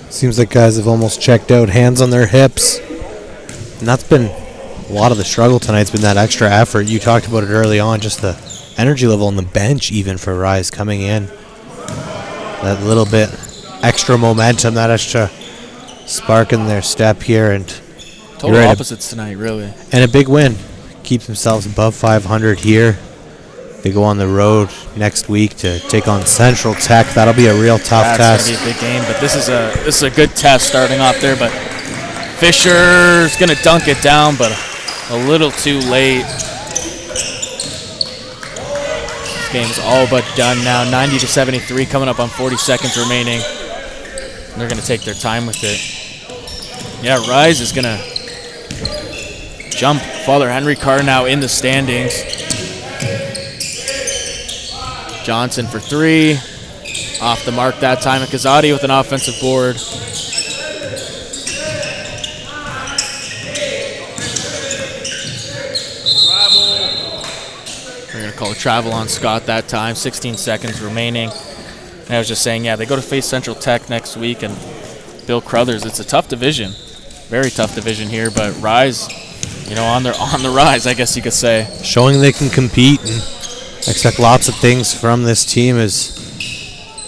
Seems like guys have almost checked out, hands on their hips. And that's been a lot of the struggle tonight's been that extra effort. You talked about it early on, just the energy level on the bench even for Rise coming in. That little bit extra momentum, that extra spark in their step here, and total opposites tonight, really. And a big win. Keep themselves above 500 here. They go on the road next week to take on Central Tech. That'll be a real tough test. That's gonna be a big game, but this is a good test starting off there. But Fisher's gonna dunk it down, but a little too late. This game's all but done now. 90-73, coming up on 40 seconds remaining. They're gonna take their time with it. Yeah, Rise is gonna jump Father Henry Carr now in the standings. Johnson for three. Off the mark that time. And Kazadi with an offensive board. We're going to call a travel on Scott that time. 16 seconds remaining. And I was just saying, yeah, they go to face Central Tech next week. And Bill Crothers, it's a tough division. Very tough division here. But Rise, on the rise, I guess you could say. Showing they can compete, and I expect lots of things from this team as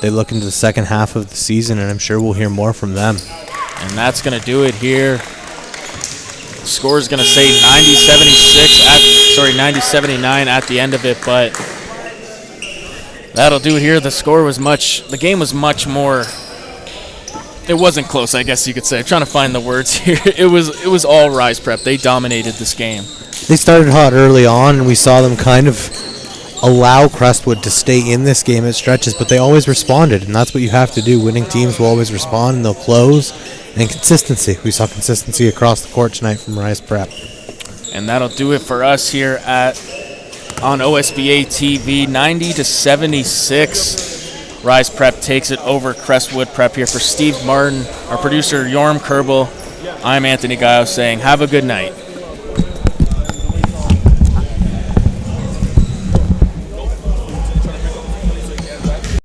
they look into the second half of the season, and I'm sure we'll hear more from them. And that's going to do it here. The score is going to say 90-79 at the end of it, but that'll do it here. The game was much more. It wasn't close, I guess you could say. I'm trying to find the words here. It was all Rise Prep. They dominated this game. They started hot early on, and we saw them kind of allow Crestwood to stay in this game at stretches, but they always responded, and that's what you have to do. Winning teams will always respond, and they'll close. And consistency. We saw consistency across the court tonight from Rise Prep. And that'll do it for us here on OSBA TV, 90-76. Rise Prep takes it over Crestwood Prep here. For Steve Martin, our producer Yorm Kerbel, I'm Anthony Gaio saying have a good night.